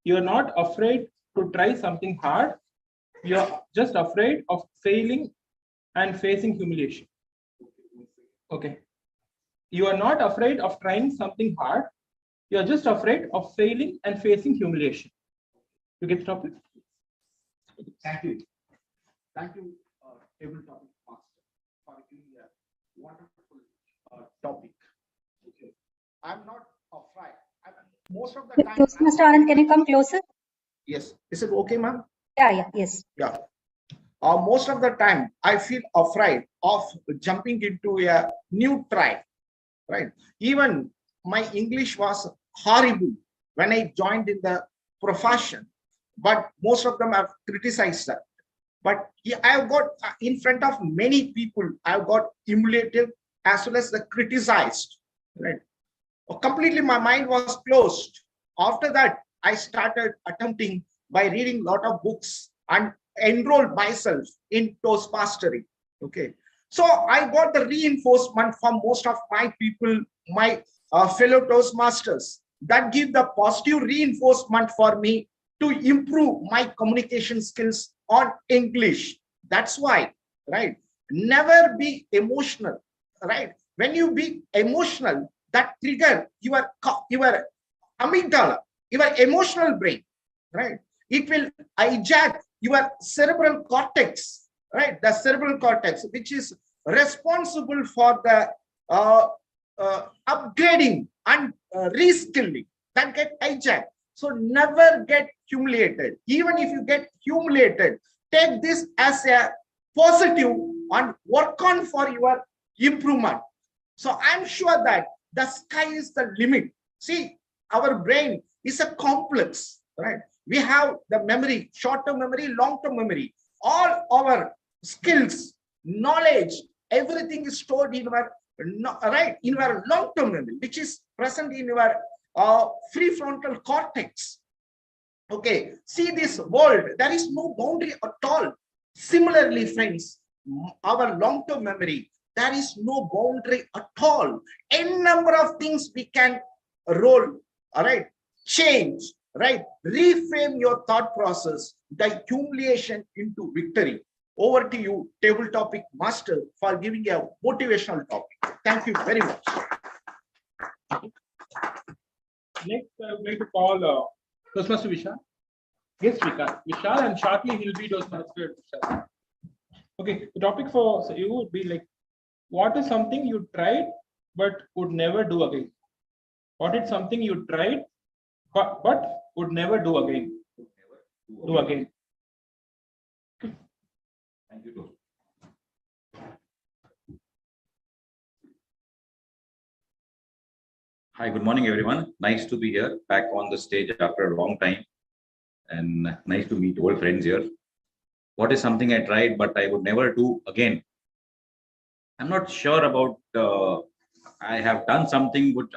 you're not afraid to try something hard. You're just afraid of failing and facing humiliation. Okay. You are not afraid of trying something hard. You're just afraid of failing and facing humiliation. You get the topic? Thank you. Thank you, Table Topic Master, for giving a wonderful topic. Okay. I'm not afraid. Most of the time. Toastmaster Anand, can you come closer? Yes. Is it okay, ma'am? Yeah, yes. Yeah. Most of the time, I feel afraid of jumping into a new tribe. Right. Even my English was horrible when I joined in the profession, but most of them have criticized that. But I've got in front of many people, I've got humiliated as well as the criticized. Right. Completely, my mind was closed. After that, I started attempting by reading a lot of books and enrolled myself in Toastmastering. Okay. So I got the reinforcement from most of my people, my fellow Toastmasters, that give the positive reinforcement for me to improve my communication skills on English. That's why, right? Never be emotional, right? When you be emotional, that trigger your amygdala, your emotional brain, right? It will hijack your cerebral cortex, right? The cerebral cortex, which is responsible for the upgrading and reskilling, that get hijacked. So never get humiliated. Even if you get humiliated, take this as a positive and work on for your improvement. So I'm sure that the sky is the limit. See, our brain is a complex, right? We have the memory, short-term memory, long-term memory. All our skills, knowledge, everything is stored in our in our long-term memory, which is present in your prefrontal cortex. Okay, see this world, there is no boundary at all. Similarly, friends, our long-term memory, there is no boundary at all. Any number of things we can roll, all right, change, right, reframe your thought process, the humiliation into victory. Over to you, Table Topic Master, for giving a motivational topic. Thank you very much. Next, I would like to call Toastmaster Vishal. Yes, Vishal, and shortly he'll be Toastmaster Vishal. Okay, the topic for you would be like, what is something you tried but would never do again? What is something you tried but would never do again? Do again. Thank you, Toast. Hi, good morning, everyone. Nice to be here, back on the stage after a long time. And nice to meet old friends here. What is something I tried but I would never do again? I'm not sure about. I have done something which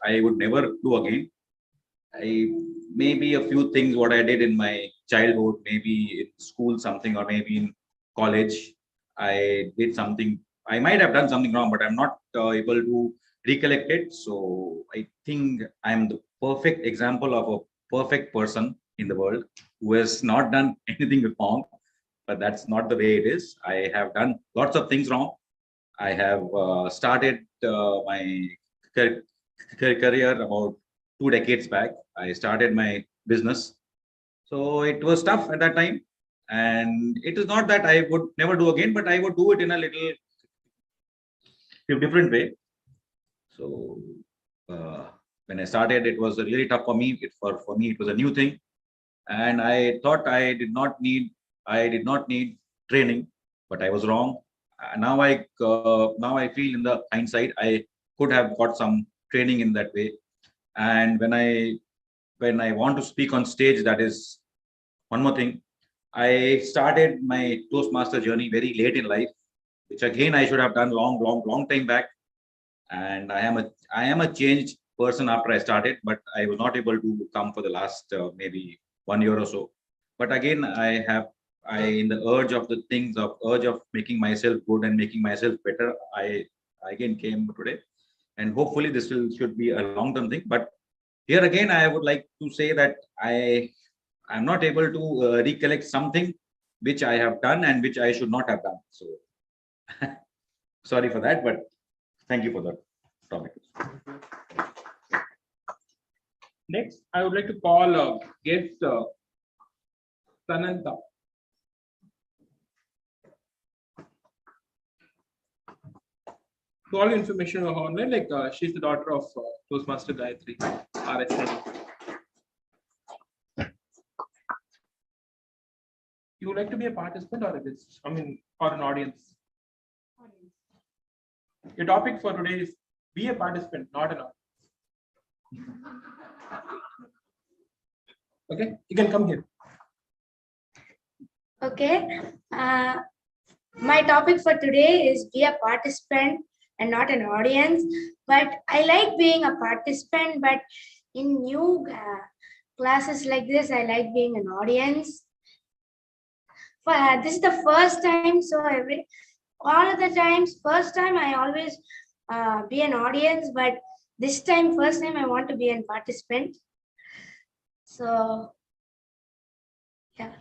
I would never do again. Maybe a few things what I did in my childhood, maybe in school something, or maybe in college, I did something. I might have done something wrong, but I'm not able to recollect it. So I think I'm the perfect example of a perfect person in the world who has not done anything wrong, but that's not the way it is. I have done lots of things wrong. I have started my career about 2 decades back. I started my business. So it was tough at that time. And it is not that I would never do again, but I would do it in a little different way. So when I started, it was really tough for me. For me, it was a new thing, and I thought I did not need training, but I was wrong. Now I feel in the hindsight I could have got some training in that way. And when I want to speak on stage, that is one more thing. I started my Toastmaster journey very late in life, which again I should have done long time back. And I am a changed person after I started, but I was not able to come for the last maybe 1 year or so. But again, in the urge of making myself good and making myself better, I again came today, and hopefully this should be a long-term thing. But here again, I would like to say that I am not able to recollect something which I have done and which I should not have done. So sorry for that, but thank you for the topic. Next, I would like to call guest Sananta. So all information of online, like she's the daughter of Toastmaster Gayatri, RSN. You would like to be a participant or a guest? I mean, or an audience? Your topic for today is be a participant, not an audience. Okay, you can come here. Okay. My topic for today is be a participant and not an audience. But I like being a participant, but in new classes like this, I like being an audience. This is the first time, so all of the times, first time I always be an audience, but this time, first time I want to be a participant. So, yeah.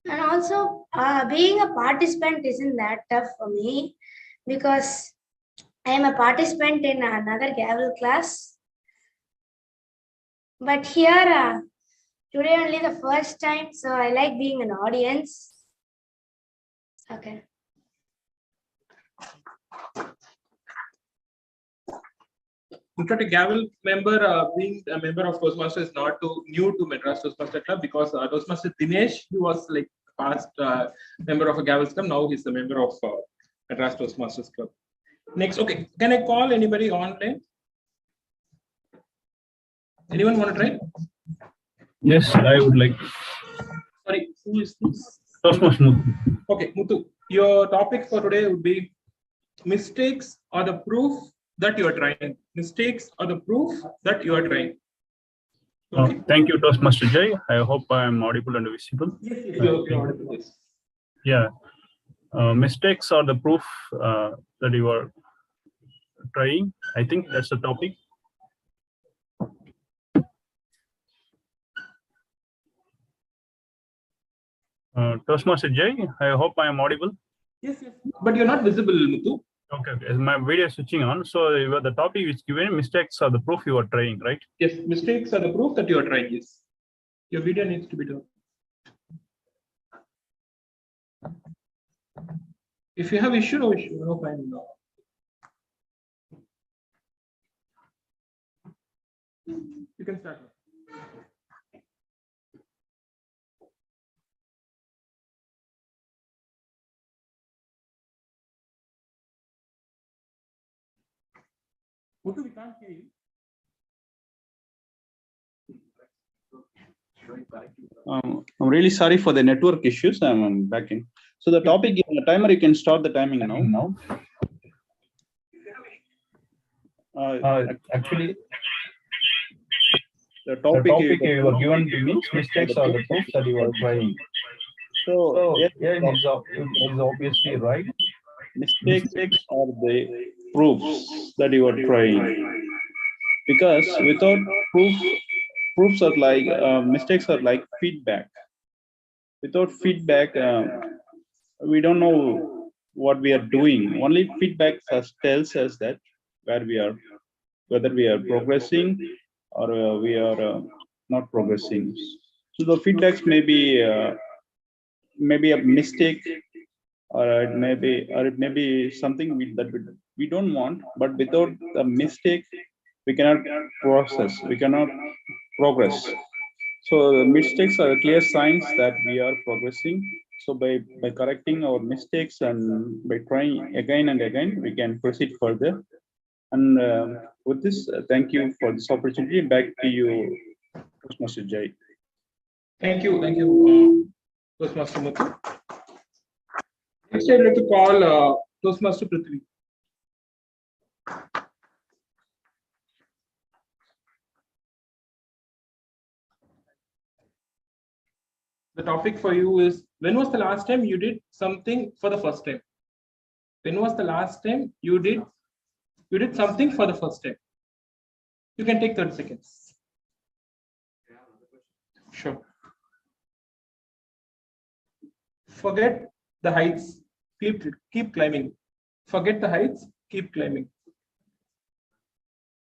And also, being a participant isn't that tough for me because I am a participant in another gavel class. But here, today only the first time, so I like being an audience. Okay. In fact, a gavel member, being a member of Toastmasters is not new to Madras Toastmaster Club, because Toastmaster Dinesh, he was like past member of a gavel club. Now he's the member of Madras Toastmasters Club. Next, okay, can I call anybody online? Anyone want to try? Yes, I would like. Sorry, who is this? Toastmaster Muthu. Okay, Muthu, your topic for today would be mistakes are the proof that you are trying. Mistakes are the proof that you are trying. Okay. Thank you, Toastmaster Jay. I hope I am audible and visible. Yes, you're audible. Yes. Yeah. Mistakes are the proof that you are trying. I think that's the topic. Toastmaster Jay, I hope I am audible. Yes, yes. But you're not visible, Muthu. Okay. My video is switching on. So the topic is given, mistakes are the proof you are trying, right? Yes, mistakes are the proof that you are trying. Yes. Your video needs to be done. If you have issue, no issue. No fine. No. You can start. Muthu, we can't hear you. I'm really sorry for the network issues. I'm back in. So the topic, the timer, you can start the timing now. Actually, the topic you were given to me, mistakes are the proof that you are trying. So yes, yeah, it is obviously right. mistakes are the proofs that you are trying. Because without proofs are like mistakes are like feedback. Without feedback, we don't know what we are doing. Only feedback tells us that where we are, whether we are progressing or we are not progressing. So the feedbacks may be a mistake or it may be something that we don't want, but without the mistake, we cannot process, we cannot progress. So the mistakes are clear signs that we are progressing. So by correcting our mistakes and by trying again and again, we can proceed further. And with this, thank you for this opportunity. Back to you, Toastmaster Jai. Thank you, Toastmaster Muthu. Next, I'd like to call Toastmaster Prithvi. The topic for you is, when was the last time you did something for the first time? When was the last time you did something for the first time? You can take 30 seconds. Sure. Forget the heights, keep climbing. Forget the heights, keep climbing.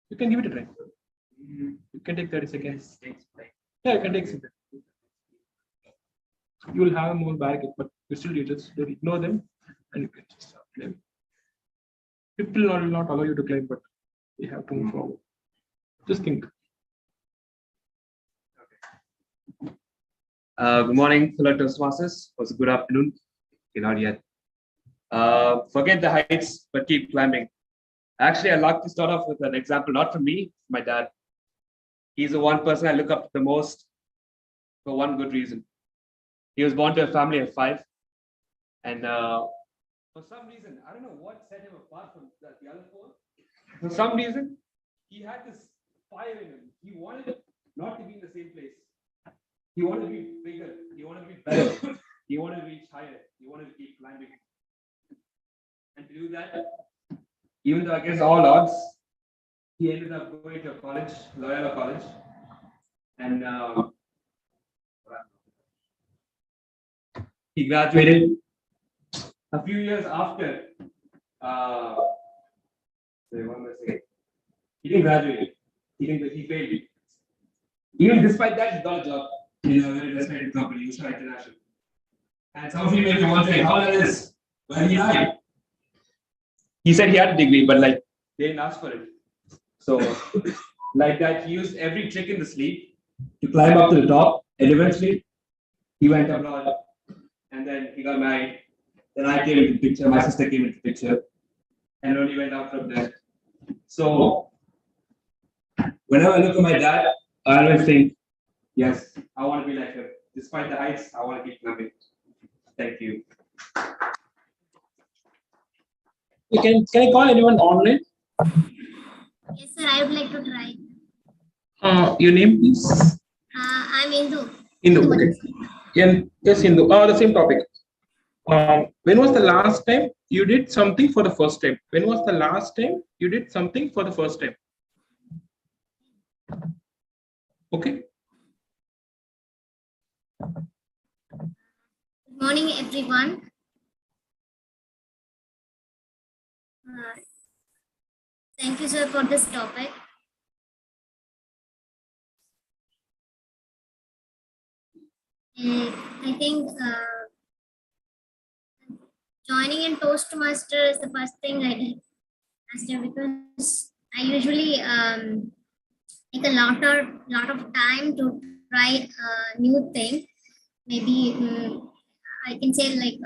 You can give it a try. You can take 30 seconds. Yeah, you can take seconds. You will have more barricade, but you still just ignore them and you can just start climbing. People will not allow you to climb, but you have to move forward. Just think. Good morning, fellow Toastmasters. Also, good afternoon. Not yet. Forget the heights, but keep climbing. Actually, I'd like to start off with an example, not from me, my dad. He's the one person I look up to the most for one good reason. He was born to a family of 5. And for some reason, I don't know what set him apart from the other 4. For some reason, he had this fire in him. He wanted not to be in the same place. He wanted to be bigger. He wanted to be better. He wanted to reach higher. He wanted to keep climbing. And to do that, even though against all odds, he ended up going to a college, Loyola College. And he graduated a few years after. He didn't graduate. He failed. Even despite that, he got a job in a very respected company, Usha International. And some of you may be wondering, how that is? Well, he lied. He said he had a degree, but like they didn't ask for it. So, like that, he used every trick in the sleeve to climb up to the top, and eventually he went abroad, and then he got married. Then I came into the picture, my sister came into the picture, and only went out from there. So, whenever I look at my dad, I always think, yes, I want to be like him. Despite the heights, I want to keep climbing. Thank you. Can I call anyone online? Yes, sir. I would like to try. Your name, please. I'm Indu. Indu. Okay. Yes, Indu. The same topic. When was the last time you did something for the first time? When was the last time you did something for the first time? Okay. Good morning, everyone. Thank you, sir, for this topic. I think joining in Toastmaster is the first thing I did last year, because I usually take a lot of time to try a new thing. Maybe I can say like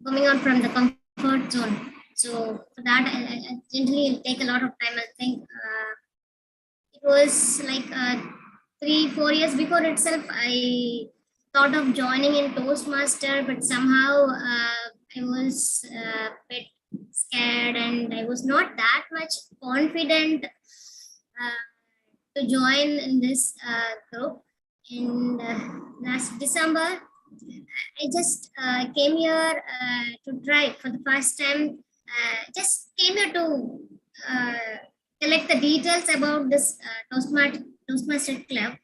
coming out from the comfort zone. So for that, I generally take a lot of time. I think it was like 3-4 years before itself, I thought of joining in Toastmaster, but somehow I was a bit scared and I was not that much confident to join in this group. And last December, I just came here to try for the first time. Just came here to collect the details about this Toastmaster club.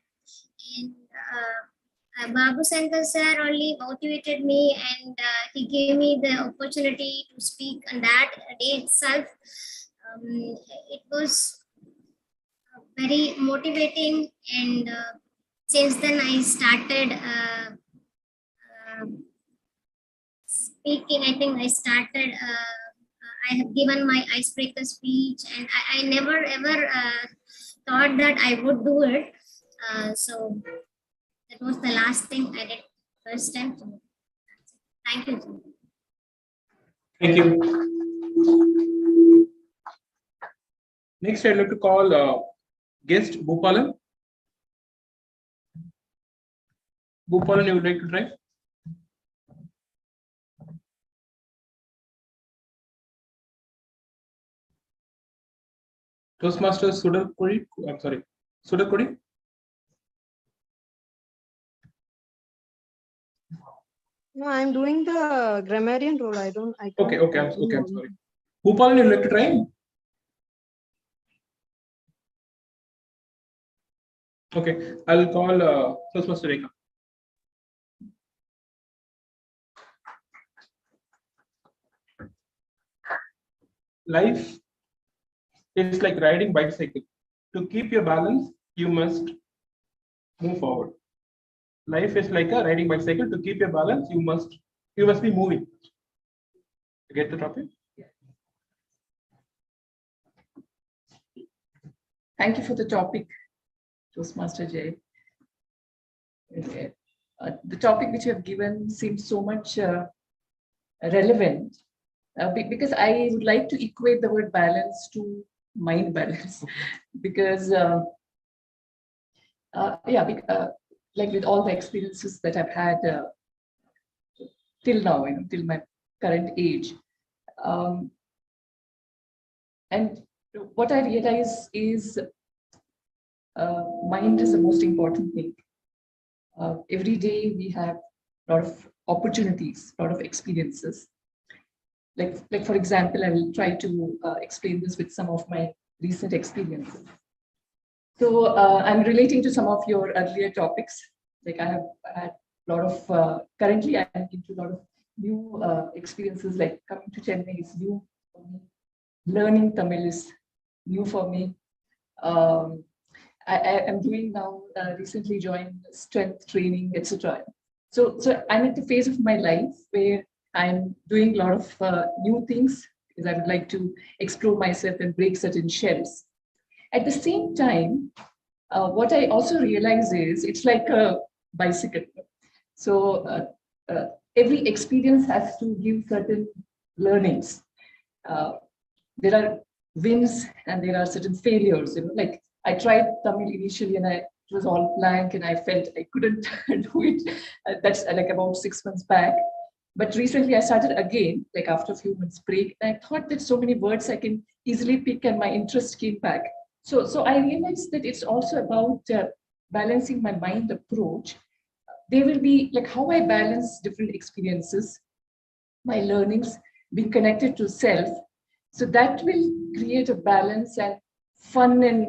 And Babu Sankar sir only motivated me, and he gave me the opportunity to speak on that day itself. It was very motivating, and since then I started speaking, I think I started, I have given my icebreaker speech, and I never ever thought that I would do it. So that was the last thing I did first time. So thank you. Thank you. Next, I'd like to call guest Bhupalan. Bhupalan, you would like to try? Toastmasters Sudakuri. I'm sorry, Sudakuri. No, I'm doing the grammarian role. I can't. Okay, I'm sorry. Bhupalan, you would like to try? Okay, I'll call Toastmaster Rekha. Life is like riding bicycle. To keep your balance, you must move forward. Life is like a riding bicycle. To keep your balance, you must be moving. You get the topic? Thank you for the topic, Toastmaster Jay. The topic which you have given seems so much relevant because I would like to equate the word balance to mind balance because like with all the experiences that I've had till now, till my current age, and what I realize is mind is the most important thing. Every day we have a lot of opportunities, a lot of experiences. Like for example, I will try to explain this with some of my recent experiences. So I'm relating to some of your earlier topics. Like I have had a lot of, currently I'm into a lot of new experiences, like coming to Chennai is new for me. Learning Tamil is new for me. I am doing now, recently joined strength training, etc. So I'm at the phase of my life where I'm doing a lot of new things because I would like to explore myself and break certain shells. At the same time, what I also realize is it's like a bicycle. So every experience has to give certain learnings. There are wins and there are certain failures. Like I tried Tamil initially and it was all blank and I felt I couldn't do it. That's like about 6 months back. But recently I started again, like after a few months break, and I thought that so many words I can easily pick and my interest came back. So I realized that it's also about balancing my mind approach. There will be like how I balance different experiences, my learnings being connected to self. So that will create a balance and fun and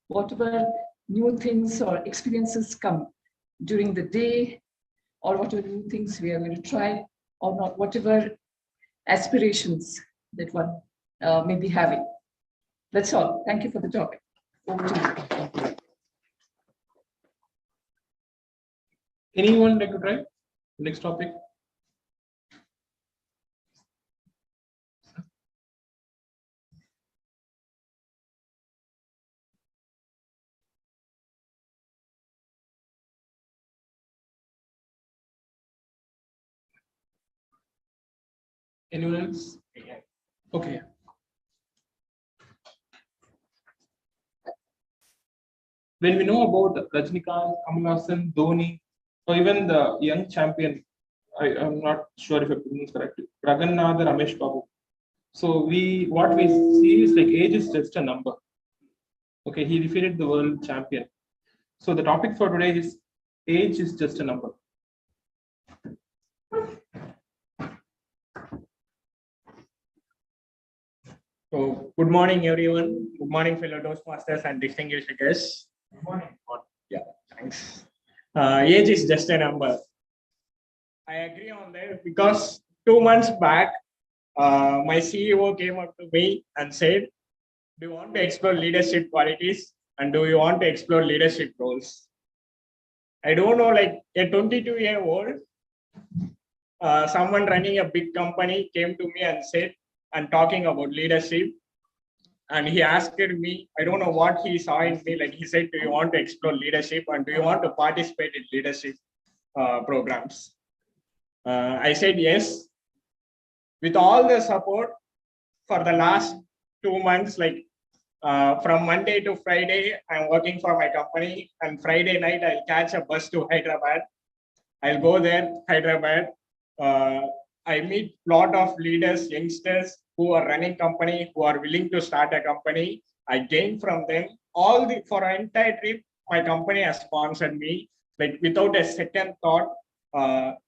whatever new things or experiences come during the day or whatever new things we are going to try or not, whatever aspirations that one may be having. That's all. Thank you for the topic. Over to you. Anyone like to try? Next topic. Anyone else? Okay. When we know about Rajnikant, Kamal Haasan, Dhoni, or even the young champion, I'm not sure if I pronounced correctly, Raghunath Ramesh Babu. So what we see is like age is just a number. Okay, he defeated the world champion. So the topic for today is age is just a number. So good morning, everyone. Good morning, fellow Toastmasters and distinguished guests. Good morning. Yeah, thanks. Age is just a number. I agree on that because 2 months back, my CEO came up to me and said, do you want to explore leadership qualities and do you want to explore leadership roles? I don't know, like a 22-year-old someone running a big company came to me and said, and talking about leadership. And he asked me, I don't know what he saw in me. Like he said, do you want to explore leadership and do you want to participate in leadership programs? I said yes. With all the support for the last 2 months, like from Monday to Friday, I'm working for my company. And Friday night, I'll catch a bus to Hyderabad. I'll go there, Hyderabad. I meet a lot of leaders, youngsters who are running company, who are willing to start a company. I gain from them for an entire trip. My company has sponsored me, like without a second thought.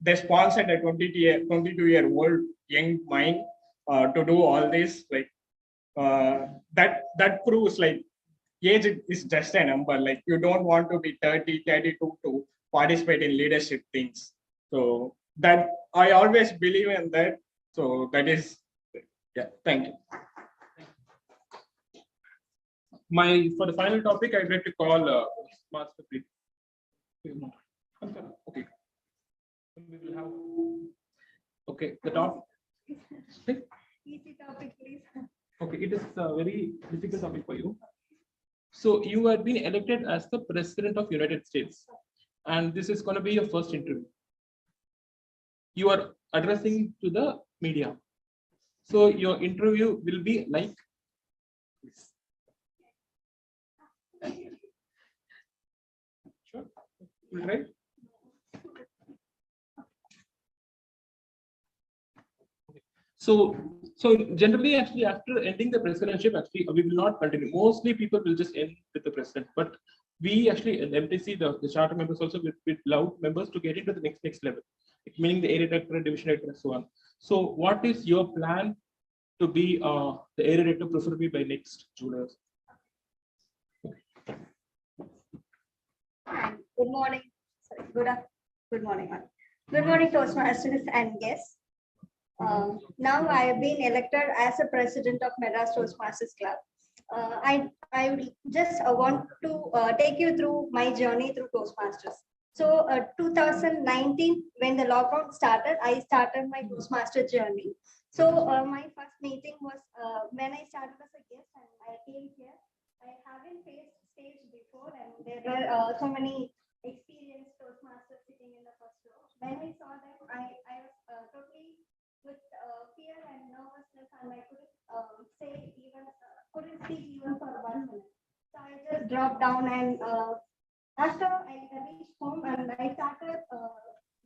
They sponsored a 22-year-old young mind to do all this. Like that proves like age is just a number. Like you don't want to be 30, 32 to participate in leadership things. So that I always believe in that. So that is, yeah, thank you. For the final topic, I'd like to call Master Preet. Okay. We will have, okay, the top. Easy topic, please. Okay, it is a very difficult topic for you. So you have been elected as the President of United States, and this is going to be your first interview. You are addressing to the media. So your interview will be like this. Sure. We'll try. So generally, actually, after ending the presidency, actually, we will not continue. Mostly people will just end with the president. But we actually, in MTC, the charter members also will allow members to get into the next level, meaning the area director, division director, and so on. So what is your plan to be the area director, preferably by next July? Good morning. Sorry, good morning. Good morning, Toastmasters and guests. Now I have been elected as a president of Madras Toastmasters Club. I just want to take you through my journey through Toastmasters. So 2019, when the lockdown started, I started my Toastmaster journey. So my first meeting was when I started as a guest and I came here. I haven't faced stage before and there were so many experienced Toastmasters sitting in the first row. When I saw them, I was totally with fear and nervousness and I couldn't couldn't speak even for 1 minute. So I just dropped down and after I reached home and I started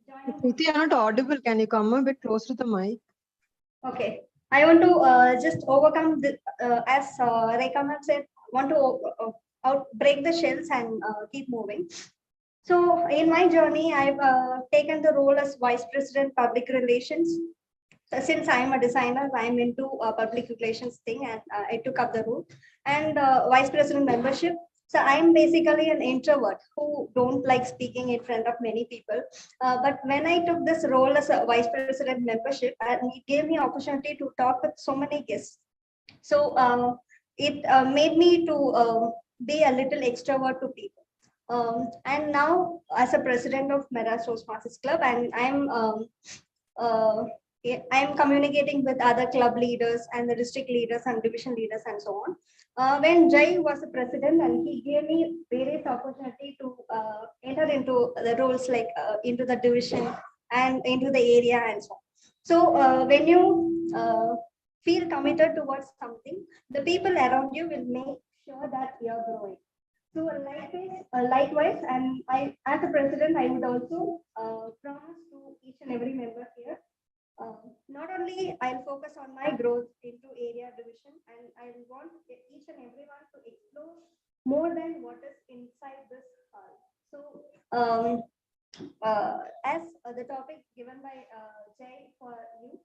joining. Preeti, you're not audible. Can you come a bit close to the mic? Okay. I want to just overcome the, as Rekha said, want to break the shells and keep moving. So in my journey, I've taken the role as Vice President Public Relations. Since I'm a designer, I'm into public relations thing and I took up the role and Vice President membership. So I'm basically an introvert who don't like speaking in front of many people. But when I took this role as a Vice President membership, it gave me opportunity to talk with so many guests. So it made me to be a little extrovert to people. And now as a president of Madras Toastmasters Club, and I'm communicating with other club leaders and the district leaders and division leaders and so on. When Jai was the president and he gave me various opportunity to enter into the roles like into the division and into the area and so on. So when you feel committed towards something, the people around you will make sure that you're growing. So likewise, and I, as a president, I would also promise to each and every member here. Not only I'll focus on my growth into area division, and I want each and everyone to explore more than what is inside this hall. So as the topic given by Jay for you,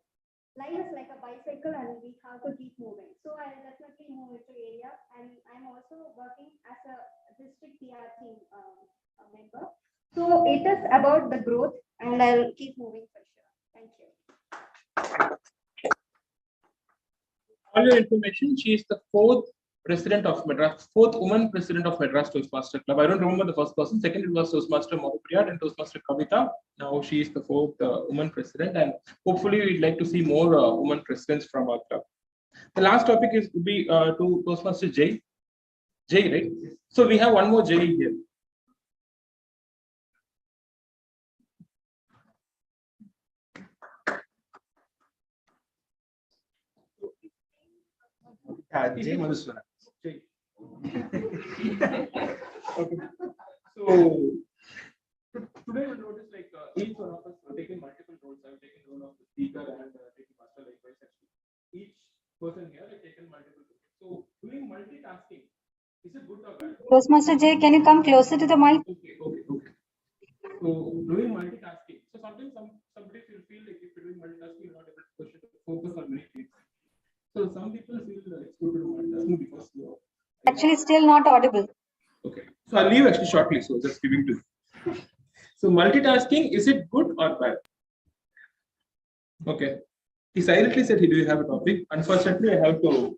life is like a bicycle and we have to keep moving. So I'll definitely move into area, and I'm also working as a district PR team member. So it is about the growth and I'll keep moving for sure. Thank you. All your information, she is the 4th president of Madras, fourth woman president of Madras Toastmaster Club. I don't remember the first person. Second, it was Toastmaster Mahapriya and Toastmaster Kavita. Now she is the fourth woman president, and hopefully we'd like to see more women presidents from our club. The last topic would be to Toastmaster Jay. Jay, right? So we have one more Jay here. Jay Madhusudhan. Okay. So today we'll notice like each one of us are taking multiple roles. I've taken the role of the speaker and taking master likewise. Each person here has taken multiple roles. So doing multitasking, is it good or bad? Toastmaster Jay, can you come closer to the mic? Okay. So doing multitasking. So sometimes somebody will feel like if you're doing multitasking, you're not able to focus on many things. So some people feel it's good to do multitasking because you're Actually, still not audible. okay. So I'll leave actually shortly. So just giving to you. So multitasking, is it good or bad? Okay. He silently said he didn't have a topic. Unfortunately, I have to.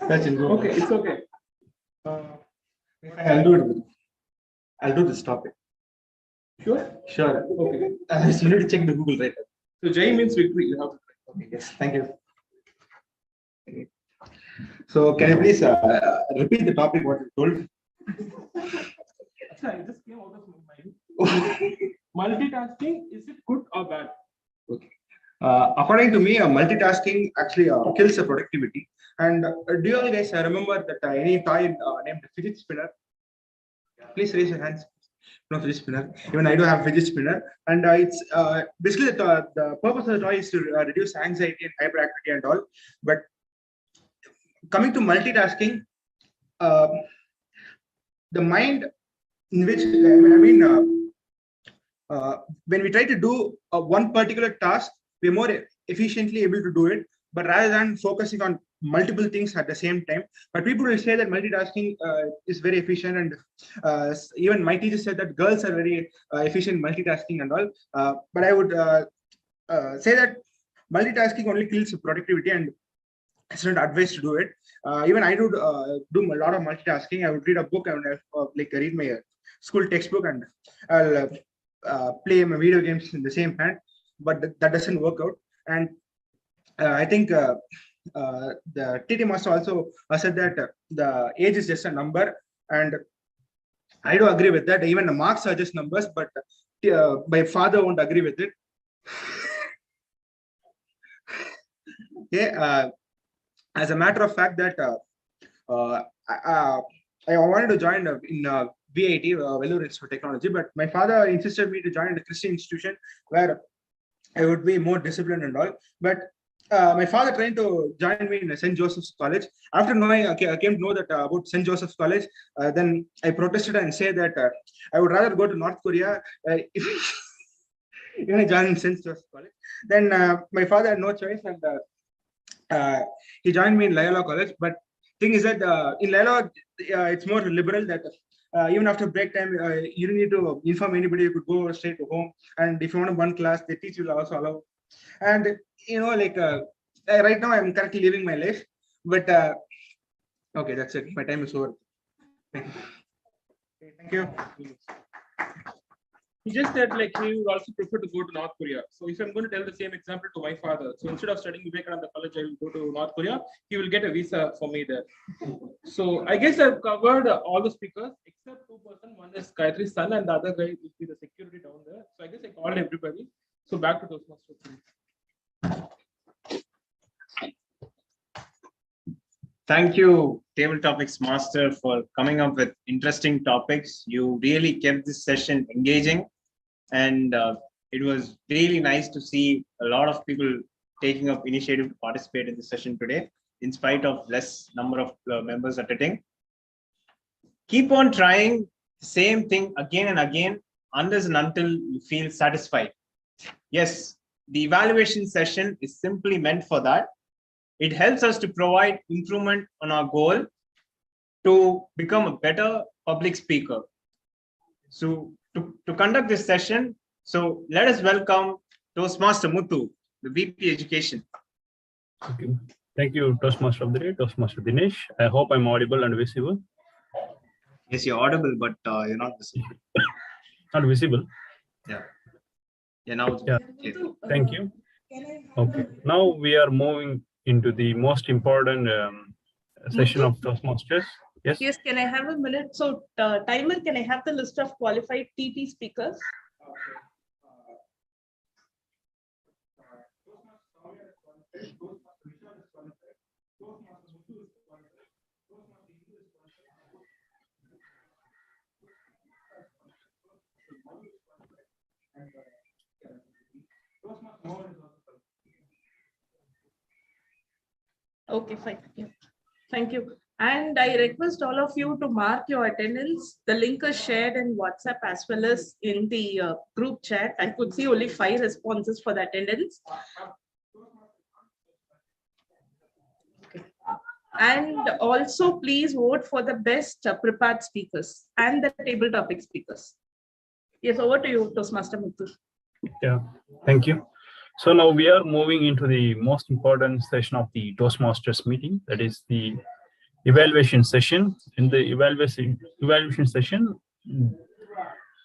That's it. Okay, it's okay. I'll do it. I'll do this topic. Sure? Sure. Okay. You need to check the Google right. So Jai means victory. You have to try. Okay, yes. Thank you. Okay. So can you please repeat the topic what you told? I just came out of my mind. Multitasking, is it good or bad? Okay. According to me, multitasking actually kills the productivity. And do you all guys remember that any toy named fidget spinner? Please raise your hands. No fidget spinner. Even I do have fidget spinner, and it's basically the purpose of the toy is to reduce anxiety and hyperactivity and all. But coming to multitasking, the mind in which when we try to do one particular task, we're more efficiently able to do it, but rather than focusing on multiple things at the same time. But people will say that multitasking is very efficient, and even my teacher said that girls are very efficient multitasking and all. But I would say that multitasking only kills productivity, and it's not advice to do it. Even I do a lot of multitasking. I would read a book and read my school textbook, and I'll play my video games in the same hand, but that doesn't work out. And I think the TT master also said that the age is just a number, and I do agree with that. Even the marks are just numbers, but my father won't agree with it. Okay. As a matter of fact, that I wanted to join in VIT, Vellore Institute of Technology, but my father insisted me to join a Christian institution where I would be more disciplined and all. But my father tried to join me in St. Joseph's College. After knowing, I came to know that about St. Joseph's College, then I protested and said that I would rather go to North Korea if I joined St. Joseph's College. Then my father had no choice, and he joined me in Loyola College. But thing is that in Loyola, it's more liberal, that even after break time, you don't need to inform anybody. You could go straight to home, and if you want to one class, they teach you also allow. And right now I'm currently living my life, but okay, that's it. My time is over. Thank you. He just said like he would also prefer to go to North Korea. So if I'm going to tell the same example to my father, so instead of studying Vivekananda College, I will go to North Korea. He will get a visa for me there. So I guess I've covered all the speakers except two person. One is Gayatri's son, and the other guy will be the security down there. So I guess I called everybody. So back to Toastmasters. Thank you, Table Topics Master, for coming up with interesting topics. You really kept this session engaging, and it was really nice to see a lot of people taking up initiative to participate in the session today, in spite of less number of members attending. Keep on trying the same thing again and again, unless and until you feel satisfied. Yes, the evaluation session is simply meant for that. It helps us to provide improvement on our goal to become a better public speaker. So to conduct this session, so let us welcome Toastmaster Muthu, the VP Education. Okay. Thank you, Toastmaster of the Day, Toastmaster Dinesh. I hope I'm audible and visible. Yes, you're audible, but you're not visible. Not visible. Yeah. Yeah, now. Yeah. Thank you. Okay. Now we are moving into the most important session of Toastmasters. Yes. Yes, can I have a minute? So, timer, can I have the list of qualified TT speakers? Okay, fine. Yeah. Thank you. And I request all of you to mark your attendance. The link is shared in WhatsApp as well as in the group chat. I could see only 5 responses for the attendance. Okay. And also please vote for the best prepared speakers and the table topic speakers. Yes, over to you, Toastmaster Muthu. Yeah, thank you. So now we are moving into the most important session of the Toastmasters meeting, that is the evaluation session. In the evaluation session,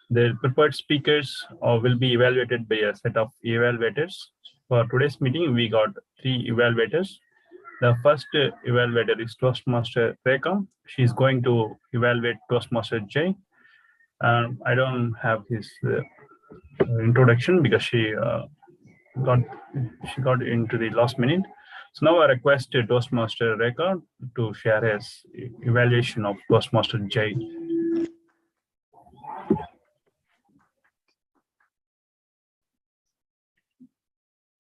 the prepared speakers will be evaluated by a set of evaluators. For today's meeting, we got 3 evaluators. The first evaluator is Toastmaster Rekha. She's going to evaluate Toastmaster Jay. I don't have his introduction because she got into the last minute. So now I request Toastmaster Rekha to share his evaluation of Toastmaster Jay.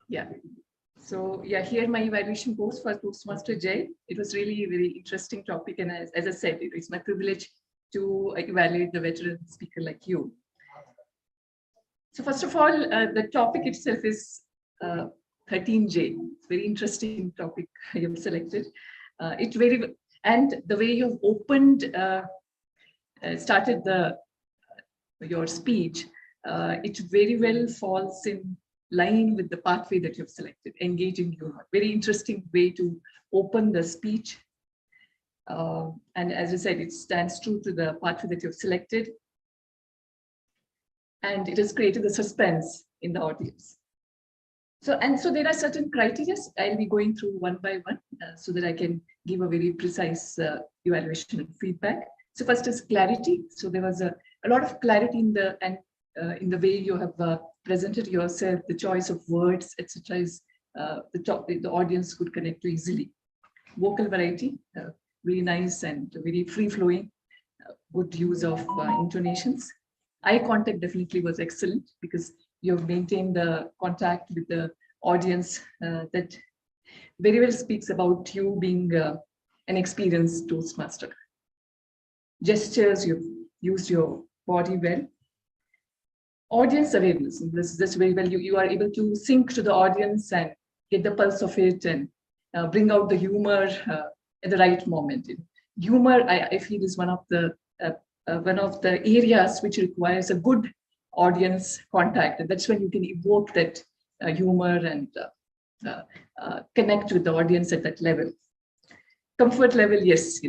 Yeah. So yeah, here my evaluation goes for Toastmaster Jay. It was really a very interesting topic, and as I said, it's my privilege to evaluate the veteran speaker like you. So first of all, the topic itself is 13J. It's very interesting topic you have selected. And the way you've opened, started your speech, it very well falls in line with the pathway that you've selected, engaging humor. Very interesting way to open the speech. And as I said, it stands true to the pathway that you've selected. And it has created the suspense in the audience. So there are certain criteria I'll be going through one by one so that I can give a very precise evaluation and feedback. So first is clarity. So there was a lot of clarity in the way you have presented yourself, the choice of words, etc. is the audience could connect to easily. Vocal variety, very nice and very free-flowing, good use of intonations. Eye contact definitely was excellent because you have maintained the contact with the audience that very well speaks about you being an experienced Toastmaster. Gestures, you've used your body well. Audience awareness, this is very well. You are able to sync to the audience and get the pulse of it and bring out the humor at the right moment. Humor, I feel, is one of the areas which requires a good audience contact, and that's when you can evoke that humor and connect with the audience at that level. Comfort level, yes,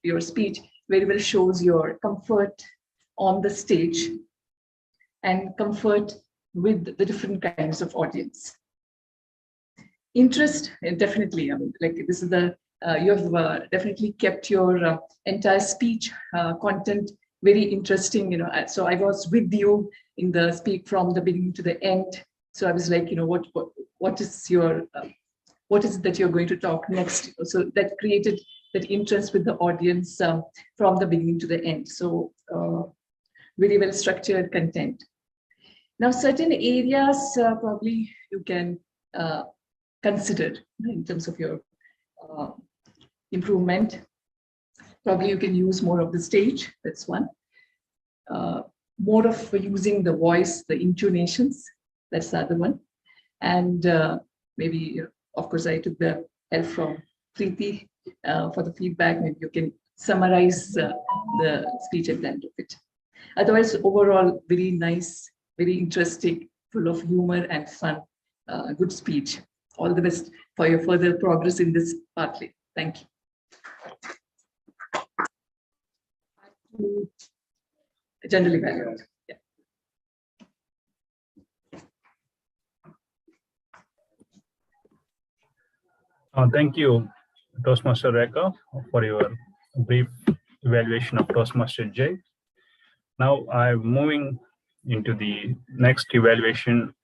your speech very well shows your comfort on the stage and comfort with the different kinds of audience. Interest, definitely. I mean, like this is you have definitely kept your entire speech content very interesting. So I was with you in the speak from the beginning to the end. So I was like, what is it that you're going to talk next? So that created that interest with the audience from the beginning to the end. So very well structured content. Now, certain areas probably you can consider in terms of your improvement. Probably you can use more of the stage, that's one. More of using the voice, the intonations, that's the other one. And maybe, of course, I took the help from Preeti for the feedback. Maybe you can summarize the speech at the end of it. Otherwise, overall, very nice, very interesting, full of humor and fun, good speech. all the best for your further progress in this pathway. Thank you. General Evaluator. Yeah. Thank you, Toastmaster Rekha, for your brief evaluation of Toastmaster J. Now I'm moving into the next evaluation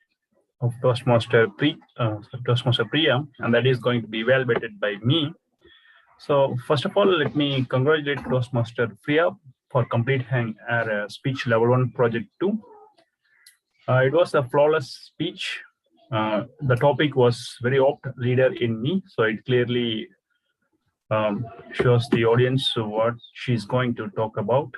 of Toastmaster Priya, and that is going to be evaluated by me. So first of all, let me congratulate Toastmaster Priya for completing her speech level 1 project 2. It was a flawless speech. The topic was very opt leader in me, so it clearly shows the audience what she's going to talk about.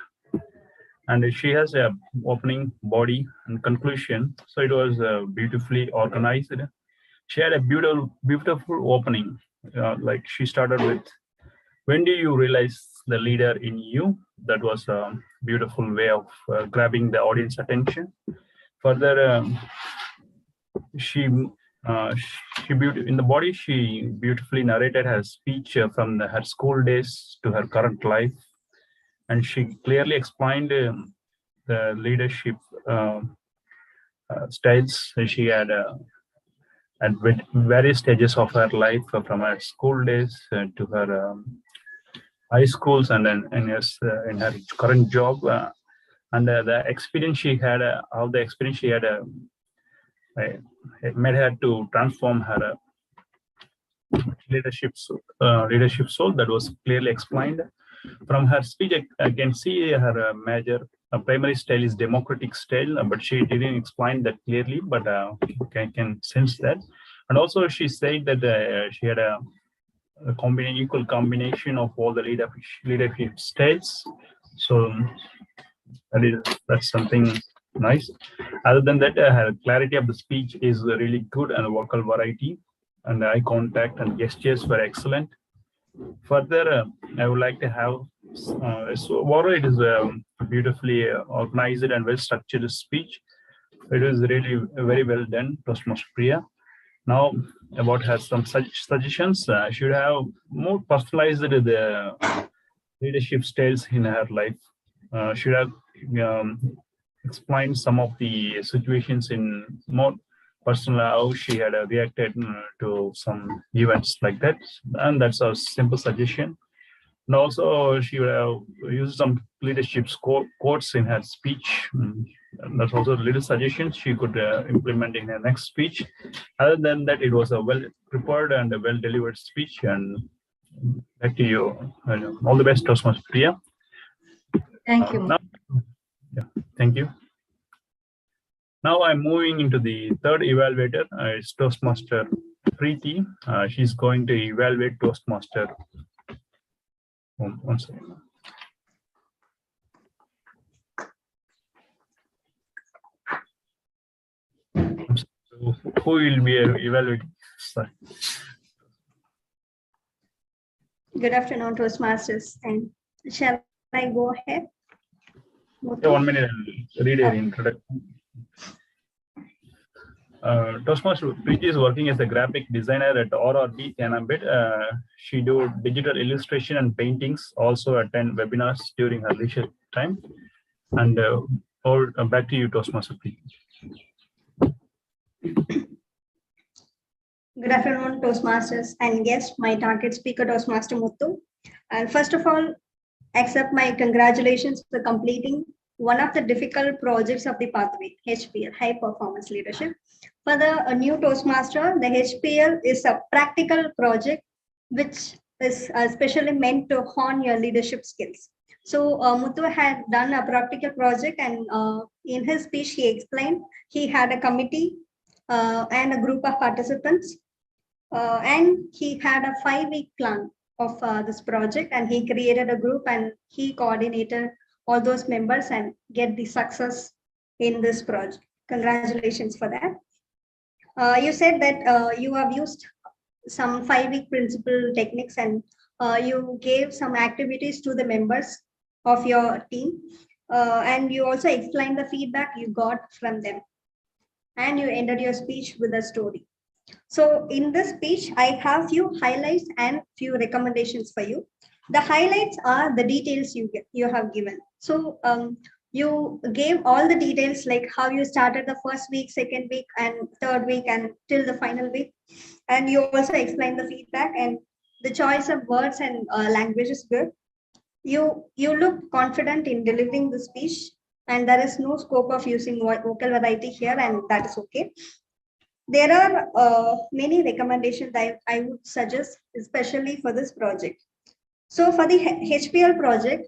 And she has a opening, body, and conclusion. So it was beautifully organized. She had a beautiful opening. Like she started with, when do you realize the leader in you? That was a beautiful way of grabbing the audience attention. Further, in the body, she beautifully narrated her speech from her school days to her current life. And she clearly explained the leadership styles she had at various stages of her life, from her school days to her high schools, and then in her current job, and the experience she had, how the experience she had it made her to transform her leadership soul. That was clearly explained. From her speech, I can see her major primary style is democratic style, but she didn't explain that clearly, but I can sense that. And also she said that she had a equal combination of all the leadership styles. So that's something nice. Other than that, her clarity of the speech is really good, and vocal variety and eye contact and gestures were excellent. Further, I would like to have, so overall it is a beautifully organized and well-structured speech. It was really very well done, Toastmaster Priya. Now, about her some such suggestions, should have more personalized the leadership styles in her life. Should have explained some of the situations in more personal, how she had reacted to some events like that, and that's a simple suggestion. And also, she would have used some leadership quotes in her speech. And that's also a little suggestion she could implement in her next speech. Other than that, it was a well-prepared and a well-delivered speech. And back to you. All the best, Toastmaster Priya. Thank you. Thank you. Now I'm moving into the third evaluator. It's Toastmaster Preeti. She's going to evaluate Toastmaster. One second. Who will be evaluating? Sorry. Good afternoon, Toastmasters. And shall I go ahead? Yeah, 1 minute, I'll read an introduction. Toastmaster Preeti is working as a graphic designer at RRB Canambit. She do digital illustration and paintings, also attend webinars during her leisure time. And back to you, Toastmaster Preeti. Good afternoon, Toastmasters and guests, my target speaker, Toastmaster Muthu. And first of all, accept my congratulations for completing one of the difficult projects of the pathway, HPL, High Performance Leadership. For the new Toastmaster, the HPL is a practical project which is especially meant to hone your leadership skills. So Muthu had done a practical project, and in his speech, he explained he had a committee and a group of participants, and he had a 5-week plan of this project, and he created a group and he coordinated all those members and get the success in this project. Congratulations for that. You said that you have used some 5-week principle techniques, and you gave some activities to the members of your team, and you also explained the feedback you got from them, and you ended your speech with a story. So in this speech, I have few highlights and few recommendations for you. The highlights are the details you have given. So you gave all the details like how you started the first week, second week, and third week, and till the final week. And you also explained the feedback and the choice of words and language is good. You look confident in delivering the speech, and there is no scope of using vocal variety here, and that is okay. There are many recommendations that I would suggest, especially for this project. So for the HPL project,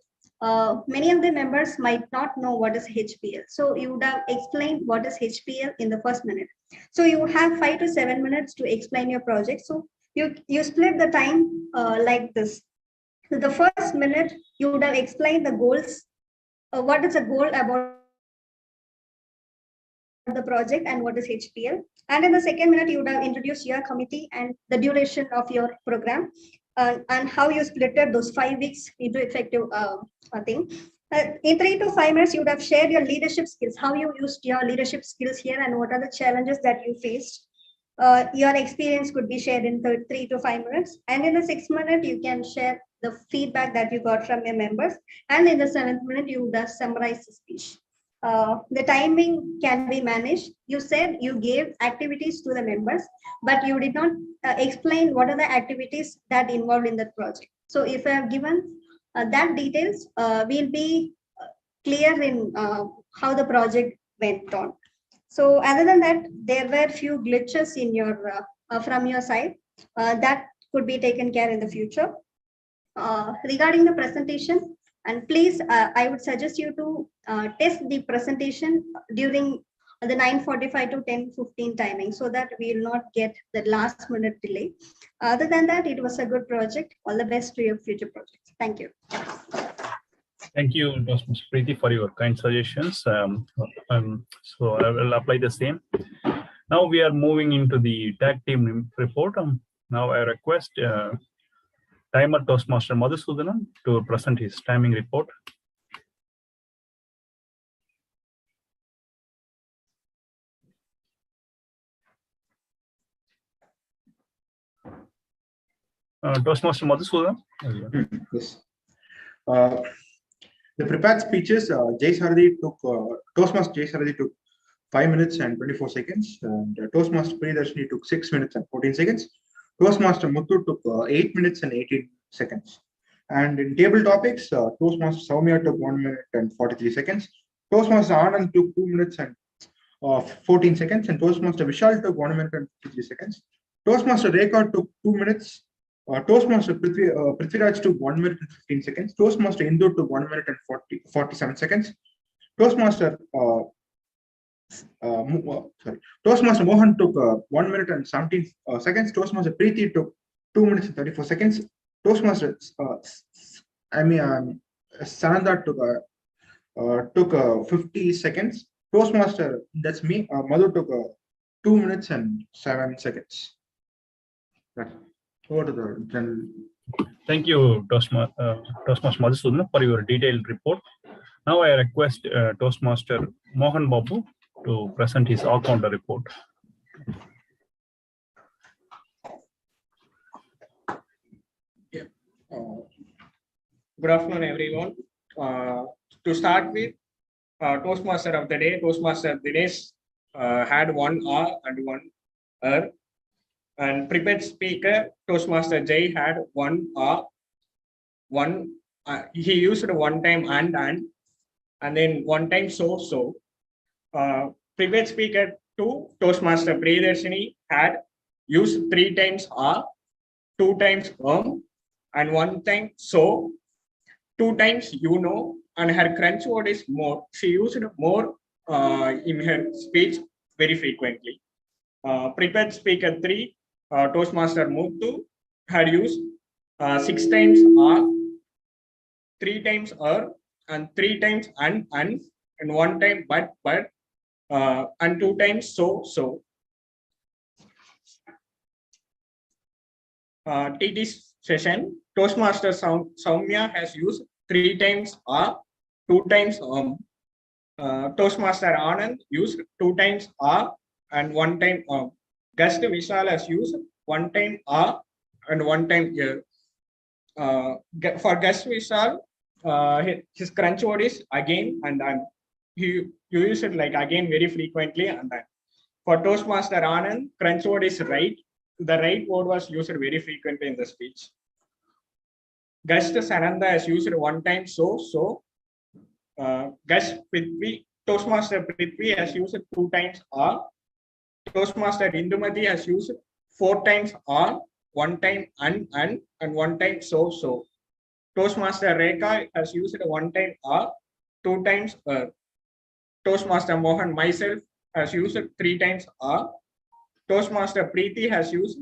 many of the members might not know what is HPL. So you would have explained what is HPL in the first minute. So you have 5 to 7 minutes to explain your project. So you split the time like this. So the first minute, you would have explained the goals. What is the goal about the project and what is HPL. And in the second minute, you would have introduced your committee and the duration of your program and how you splitted those 5 weeks into effective thing. In 3 to 5 minutes, you would have shared your leadership skills, how you used your leadership skills here and what are the challenges that you faced. Your experience could be shared in 3 to 5 minutes. And in the 6th minute, you can share the feedback that you got from your members. And in the 7th minute, you would have summarized the speech. The timing can be managed. You said you gave activities to the members, but you did not explain what are the activities that involved in that project. So if I have given that details, we'll be clear in how the project went on. So other than that, there were few glitches in your from your side that could be taken care in the future. Regarding the presentation, and please, I would suggest you to test the presentation during the 9:45 to 10:15 timing so that we will not get the last minute delay. Other than that, it was a good project. All the best to your future projects. Thank you. Thank you, Toastmaster Preeti, for your kind suggestions. So I will apply the same. Now we are moving into the tag team report. Now I request timer Toastmaster Madhusudanan to present his timing report. Toastmaster Madhusudanan. Yes. The prepared speeches, Toastmaster Jay Saradi took 5 minutes and 24 seconds, and Toastmaster Presiding took 6 minutes and 14 seconds. Toastmaster Muthu took 8 minutes and 18 seconds. And in table topics, Toastmaster Soumya took 1 minute and 43 seconds. Toastmaster Anand took 2 minutes and 14 seconds, and Toastmaster Vishal took 1 minute and 53 seconds. Toastmaster Rekha took 2 minutes. Toastmaster Prithviraj took 1 minute and 15 seconds. Toastmaster Indu took 1 minute and 47 seconds. Toastmaster Toastmaster Mohan took 1 minute and 17 seconds. Toastmaster Preeti took 2 minutes and 34 seconds. Toastmaster Sananda took 50 seconds. Toastmaster, that's me, Madhu took 2 minutes and 7 seconds. Over to the general. Thank you, Toastmaster Madhusudanan, for your detailed report. Now I request Toastmaster Mohan Babu to present his all-counter report. Yeah. Good afternoon, everyone. To start with, Toastmaster of the day, Toastmaster Dinesh had 1 hour and 1 hour. And prepared speaker, Toastmaster Jay had 1 hour. He used 1 time and then 1 time so. Prepared speaker 2, Toastmaster Presiding had used 3 times 2 times and 1 time so, 2 times and her crunch word is more. She used more in her speech very frequently. Prepared speaker 3, Toastmaster Muthu had used 6 times 3 times and 3 times and 1 time but and 2 times so. TT session, Toastmaster Soumya has used 3 times 2 times Toastmaster Anand used 2 times and 1 time Guest Vishal has used one time R and one time here. For guest Vishal, his crunch word is again and then. He use it like again very frequently and then. For Toastmaster Anand, crunch word is right. The right word was used very frequently in the speech. Guest Sananda has used one time so. Guest Prithvi, Toastmaster Prithvi has used 2 times R. Toastmaster Indumati has used 4 times R, 1 time and 1 time so. Toastmaster Rekha has used 1 time R, 2 times Toastmaster Mohan, myself, has used 3 times R. Toastmaster Preeti has used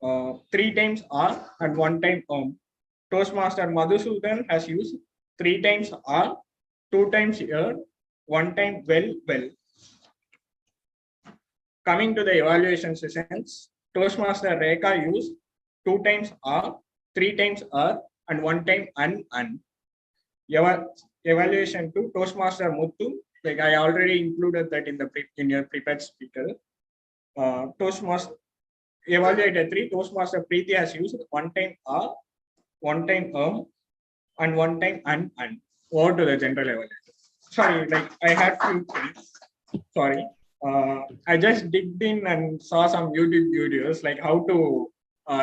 3 times R and 1 time Toastmaster Madhusudan has used 3 times R, 2 times here, 1 time well. Coming to the evaluation sessions, Toastmaster Rekha used 2 times R, 3 times R, and 1 time and. Evaluation to Toastmaster Muthu, like I already included that in your prepared speaker. Toastmaster Evaluator 3, Toastmaster Preeti has used 1 time R, 1 time and 1 time and. Over to the general evaluator. Sorry, like I had few things. Sorry. I just digged in and saw some YouTube videos like how to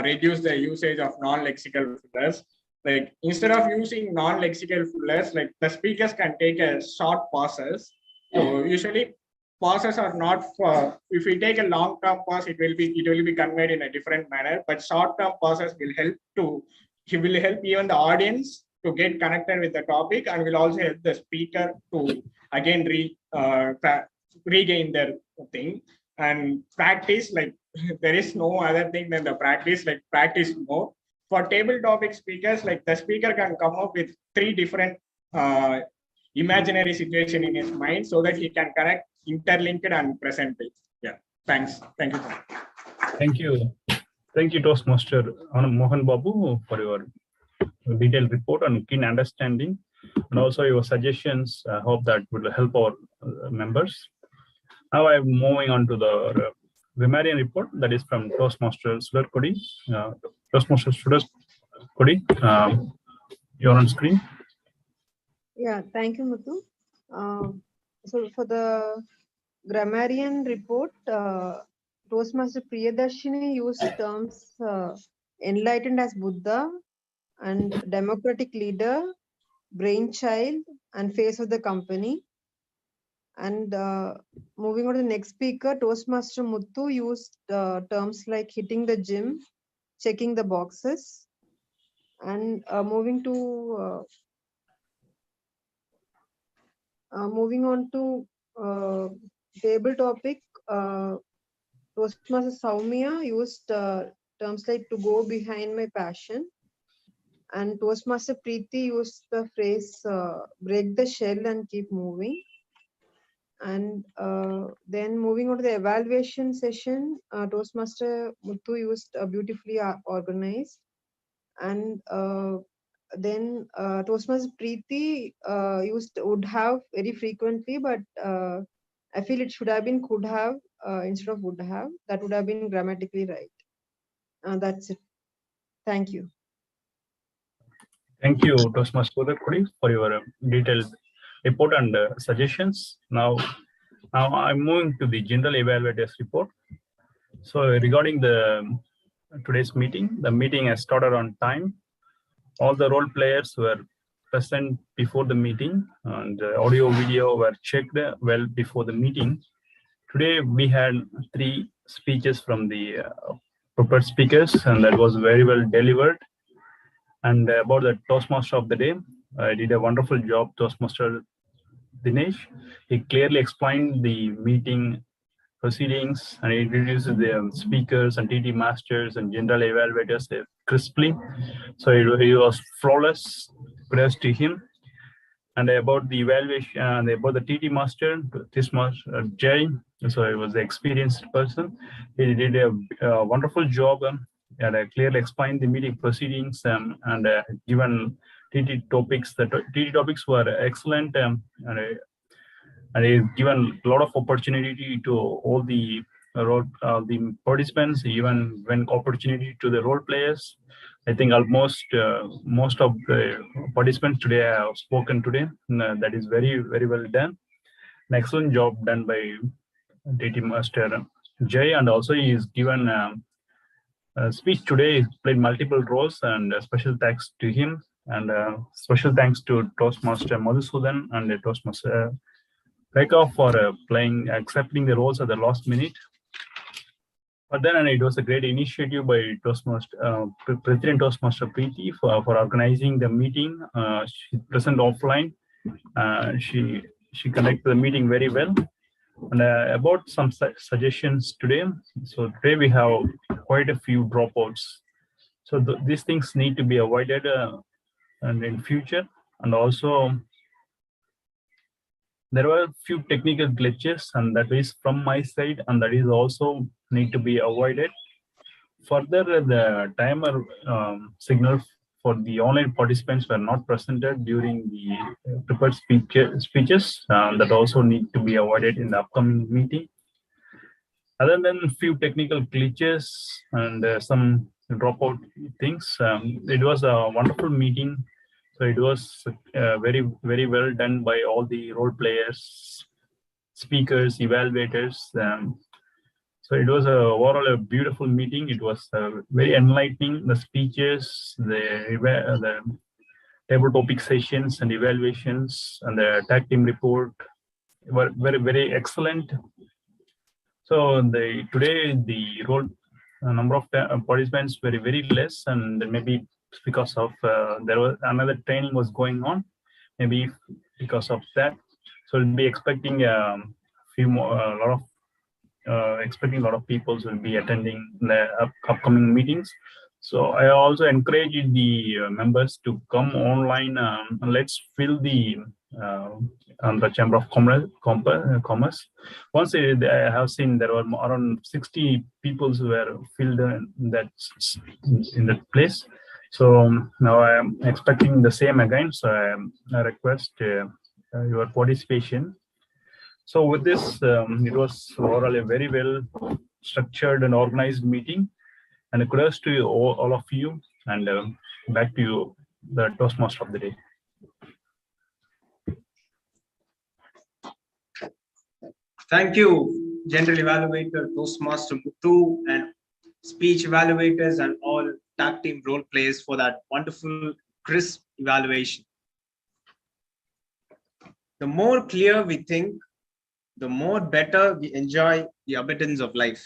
reduce the usage of non-lexical fillers. Like instead of using non-lexical fillers, like the speakers can take a short pauses. So usually pauses are not for, if we take a long-term pause, it will be conveyed in a different manner, but short-term pauses will help even the audience to get connected with the topic and will also help the speaker to again regain their thing. And practice, like there is no other thing than the practice, like practice more. For table topic speakers, like the speaker can come up with 3 different imaginary situation in his mind so that he can connect, interlinked and present it. Yeah, thanks. Thank you. Thank you. Thank you, Toastmaster Mohan Babu, for your detailed report and keen understanding, and also your suggestions. I hope that will help our members. Now I'm moving on to the Vimarian report, that is from Toastmaster Sudhar Kodi. Toastmaster Sudhar Kodi, you're on screen. Yeah, thank you, Muthu. So for the grammarian report, Toastmaster Priyadarshini used terms enlightened as Buddha and democratic leader, brainchild, and face of the company. And moving on to the next speaker, Toastmaster Muthu used terms like hitting the gym, checking the boxes. And moving on to table topic, Toastmaster Saumya used terms like to go behind my passion. And Toastmaster Preeti used the phrase break the shell and keep moving. And then moving on to the evaluation session, Toastmaster Muthu used beautifully organized. And then Toastmaster Preeti used would have very frequently, but I feel it should have been could have instead of would have. That would have been grammatically right. That's it. Thank you. Thank you, Toastmaster Sudhar Kodi, for your detailed report and suggestions. Now I'm moving to the general evaluators report. So regarding today's meeting, the meeting has started on time. All the role players were present before the meeting, and audio video were checked well before the meeting. Today we had 3 speeches from the prepared speakers, and that was very well delivered. And about the Toastmaster of the day, I did a wonderful job, Toastmaster Dinesh. He clearly explained the meeting proceedings and introduced the speakers and TT masters and general evaluators crisply. So it was flawless. Kudos to him. And about the evaluation, about the TT master, Toastmaster Jay. So he was the experienced person. He did a wonderful job and clearly explained the meeting proceedings and given TT topics. The TT topics were excellent and he's given a lot of opportunity to all the the participants, even when opportunity to the role players. I think almost most of the participants today have spoken today. That is very, very well done. An excellent job done by DT Master Jay, and also he is given a speech today. He played multiple roles, and special thanks to him, and special thanks to Toastmaster Madhusudan and Toastmaster Rekha for accepting the roles at the last minute. But then it was a great initiative by Toastmaster, President Toastmaster Preeti for organizing the meeting. She present offline. She conducted the meeting very well. And about some suggestions today. So today we have quite a few dropouts. So these things need to be avoided and in future. And also there were a few technical glitches, and that is from my side, and that is also need to be avoided. Further, the timer signal for the online participants were not presented during the prepared speeches. That also need to be avoided in the upcoming meeting. Other than a few technical glitches and some dropout things, it was a wonderful meeting. So it was very, very well done by all the role players, speakers, evaluators. So it was overall a beautiful meeting. It was very enlightening. The speeches, the table topic sessions and evaluations, and the tag team report were very, very excellent. So today the number of participants very, very less, and maybe because of there was another training was going on, maybe because of that. So we'll be expecting a lot of people will be attending the upcoming meetings. So I also encourage the members to come online and let's fill the Chamber of Commerce. Once I have seen there were around 60 people who were filled in that place. So now I am expecting the same again. So I request your participation. So with this, it was overall a very well structured and organized meeting. And kudos to all of you. And back to you, the Toastmaster of the day. Thank you, General Evaluator, Toastmaster Muthu, and speech evaluators and all tag team role players for that wonderful, crisp evaluation. The more clear we think, the more better we enjoy the abundance of life.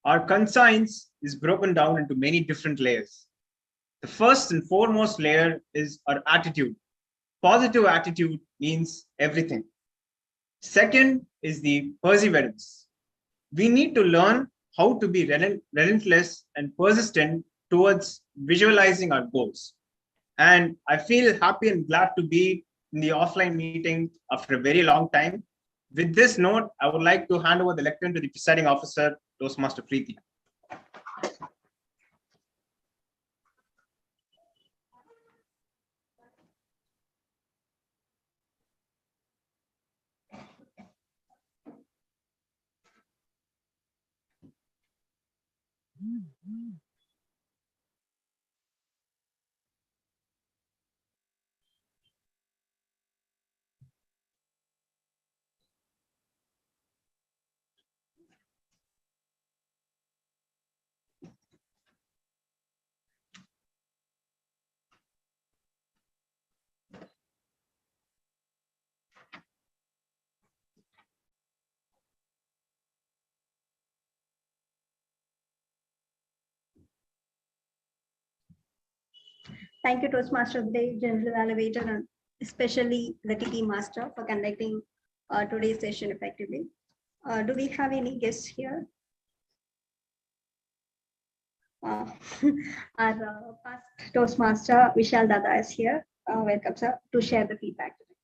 Our conscience is broken down into many different layers. The first and foremost layer is our attitude. Positive attitude means everything. Second is the perseverance. We need to learn how to be relentless and persistent towards visualizing our goals. And I feel happy and glad to be in the offline meeting after a very long time. With this note, I would like to hand over the lectern to the presiding officer, Toastmaster Preeti. Thank you, Toastmaster of the Day, General Evaluator, and especially the TT Master for conducting today's session effectively. Do we have any guests here? Our past Toastmaster, Vishal Dada, is here. Welcome, sir, to share the feedback today.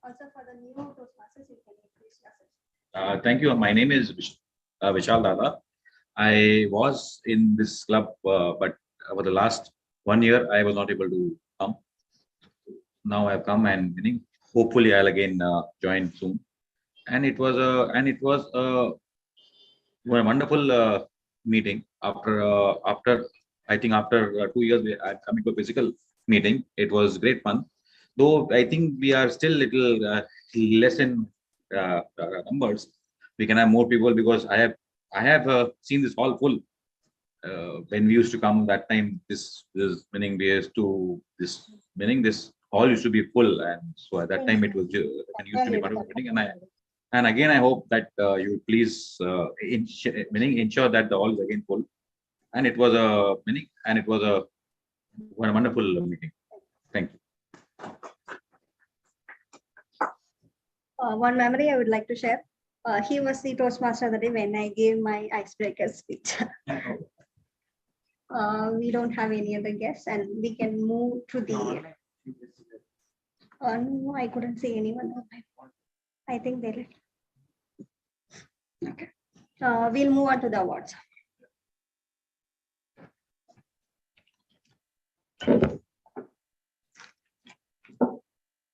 Also, for the new Toastmasters, you can increase yourself. Thank you. My name is Vishal Dada. I was in this club, but over the last 1 year, I was not able to come. now I've come and hopefully I'll again join soon. And it was a wonderful meeting. After I think after 2 years I'm coming to a physical meeting. It was great fun. Though I think we are still little less in numbers. We can have more people because I have seen this hall full. When we used to come that time, this hall used to be full, and so at that time it was used to be part of the meeting. And again, I hope that you please ensure that the hall is again full. And it was a wonderful meeting. Thank you. One memory I would like to share. He was the Toastmaster the day when I gave my icebreaker speech. We don't have any other guests, and we can move to the. No, I couldn't see anyone. I think they left. Okay. We'll move on to the awards.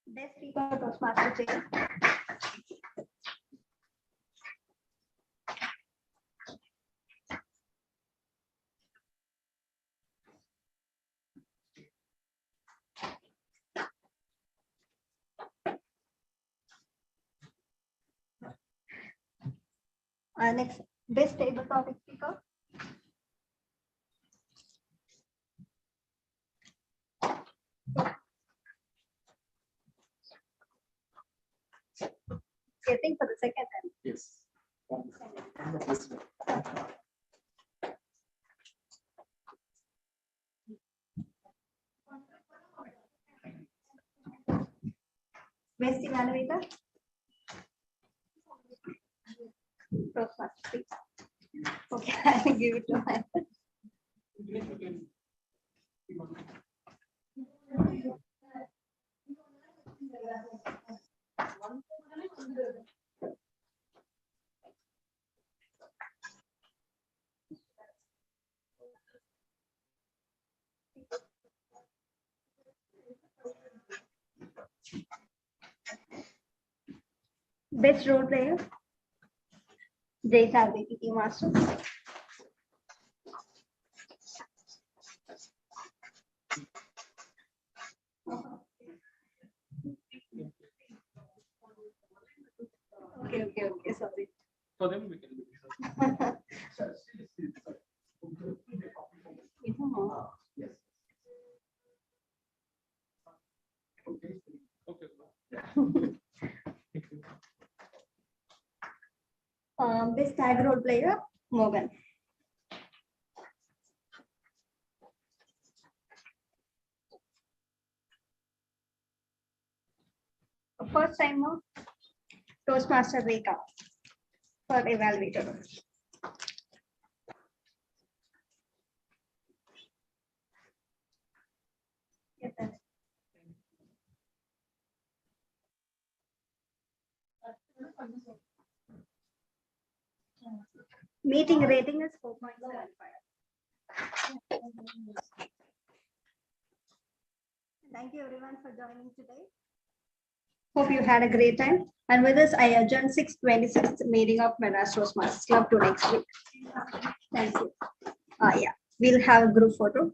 Best speaker Toastmaster Journey. Next, best table topic speaker. Getting for the second time. Yes. Best evaluator. Okay, I'll give it to my. Best role player. Jay PPT Master. Okay, sorry. For them, we can do Yes. Best tag role player, Morgan. First timer, Toastmaster Rekha for Evaluator. Yes, sir. Meeting rating is 4.75. Thank you everyone for joining today. Hope you had a great time. And with this, I adjourn 626th meeting of Madras Toastmasters Club to next week. Thank you. Yeah, we'll have a group photo.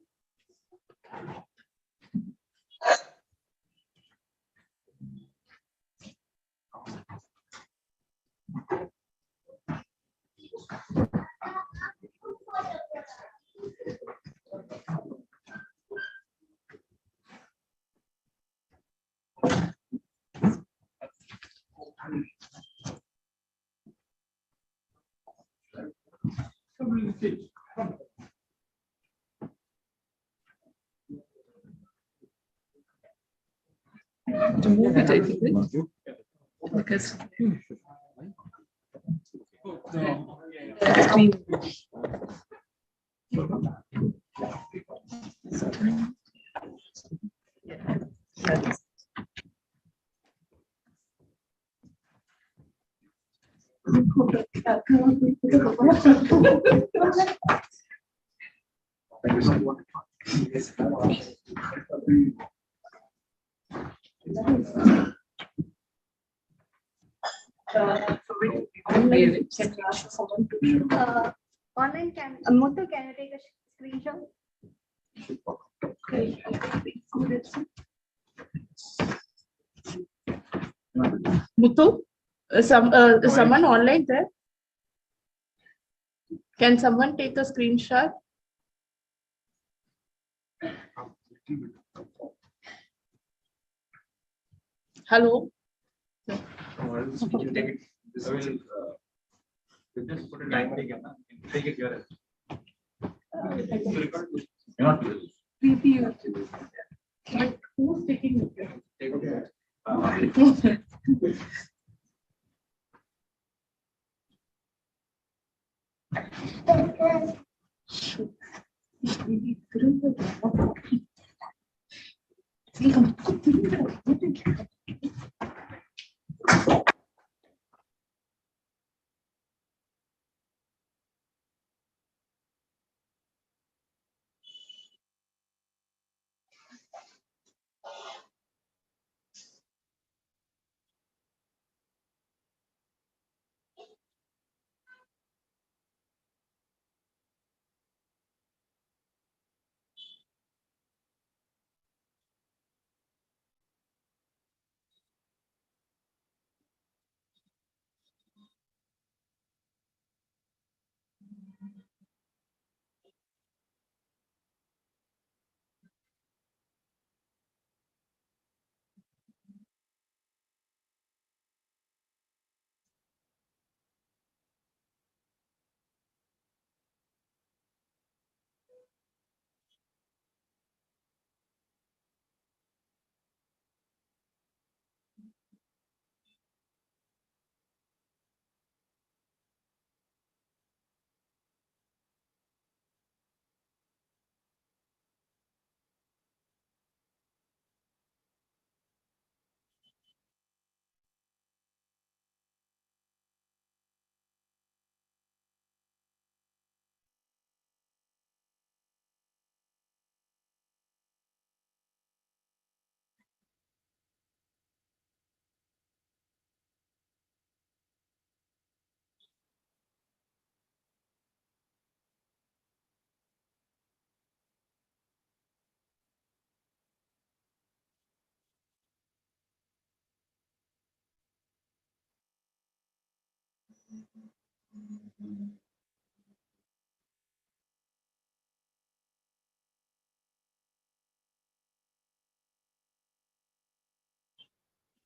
To move it, I think, because screen. Thank you so much. Online can Muthu, can you take a screenshot? Muthu, is someone online there? Can someone take a screenshot? Hello? You can take it. This will just put a timer again. Take it here. Not Who's taking it? Take it here.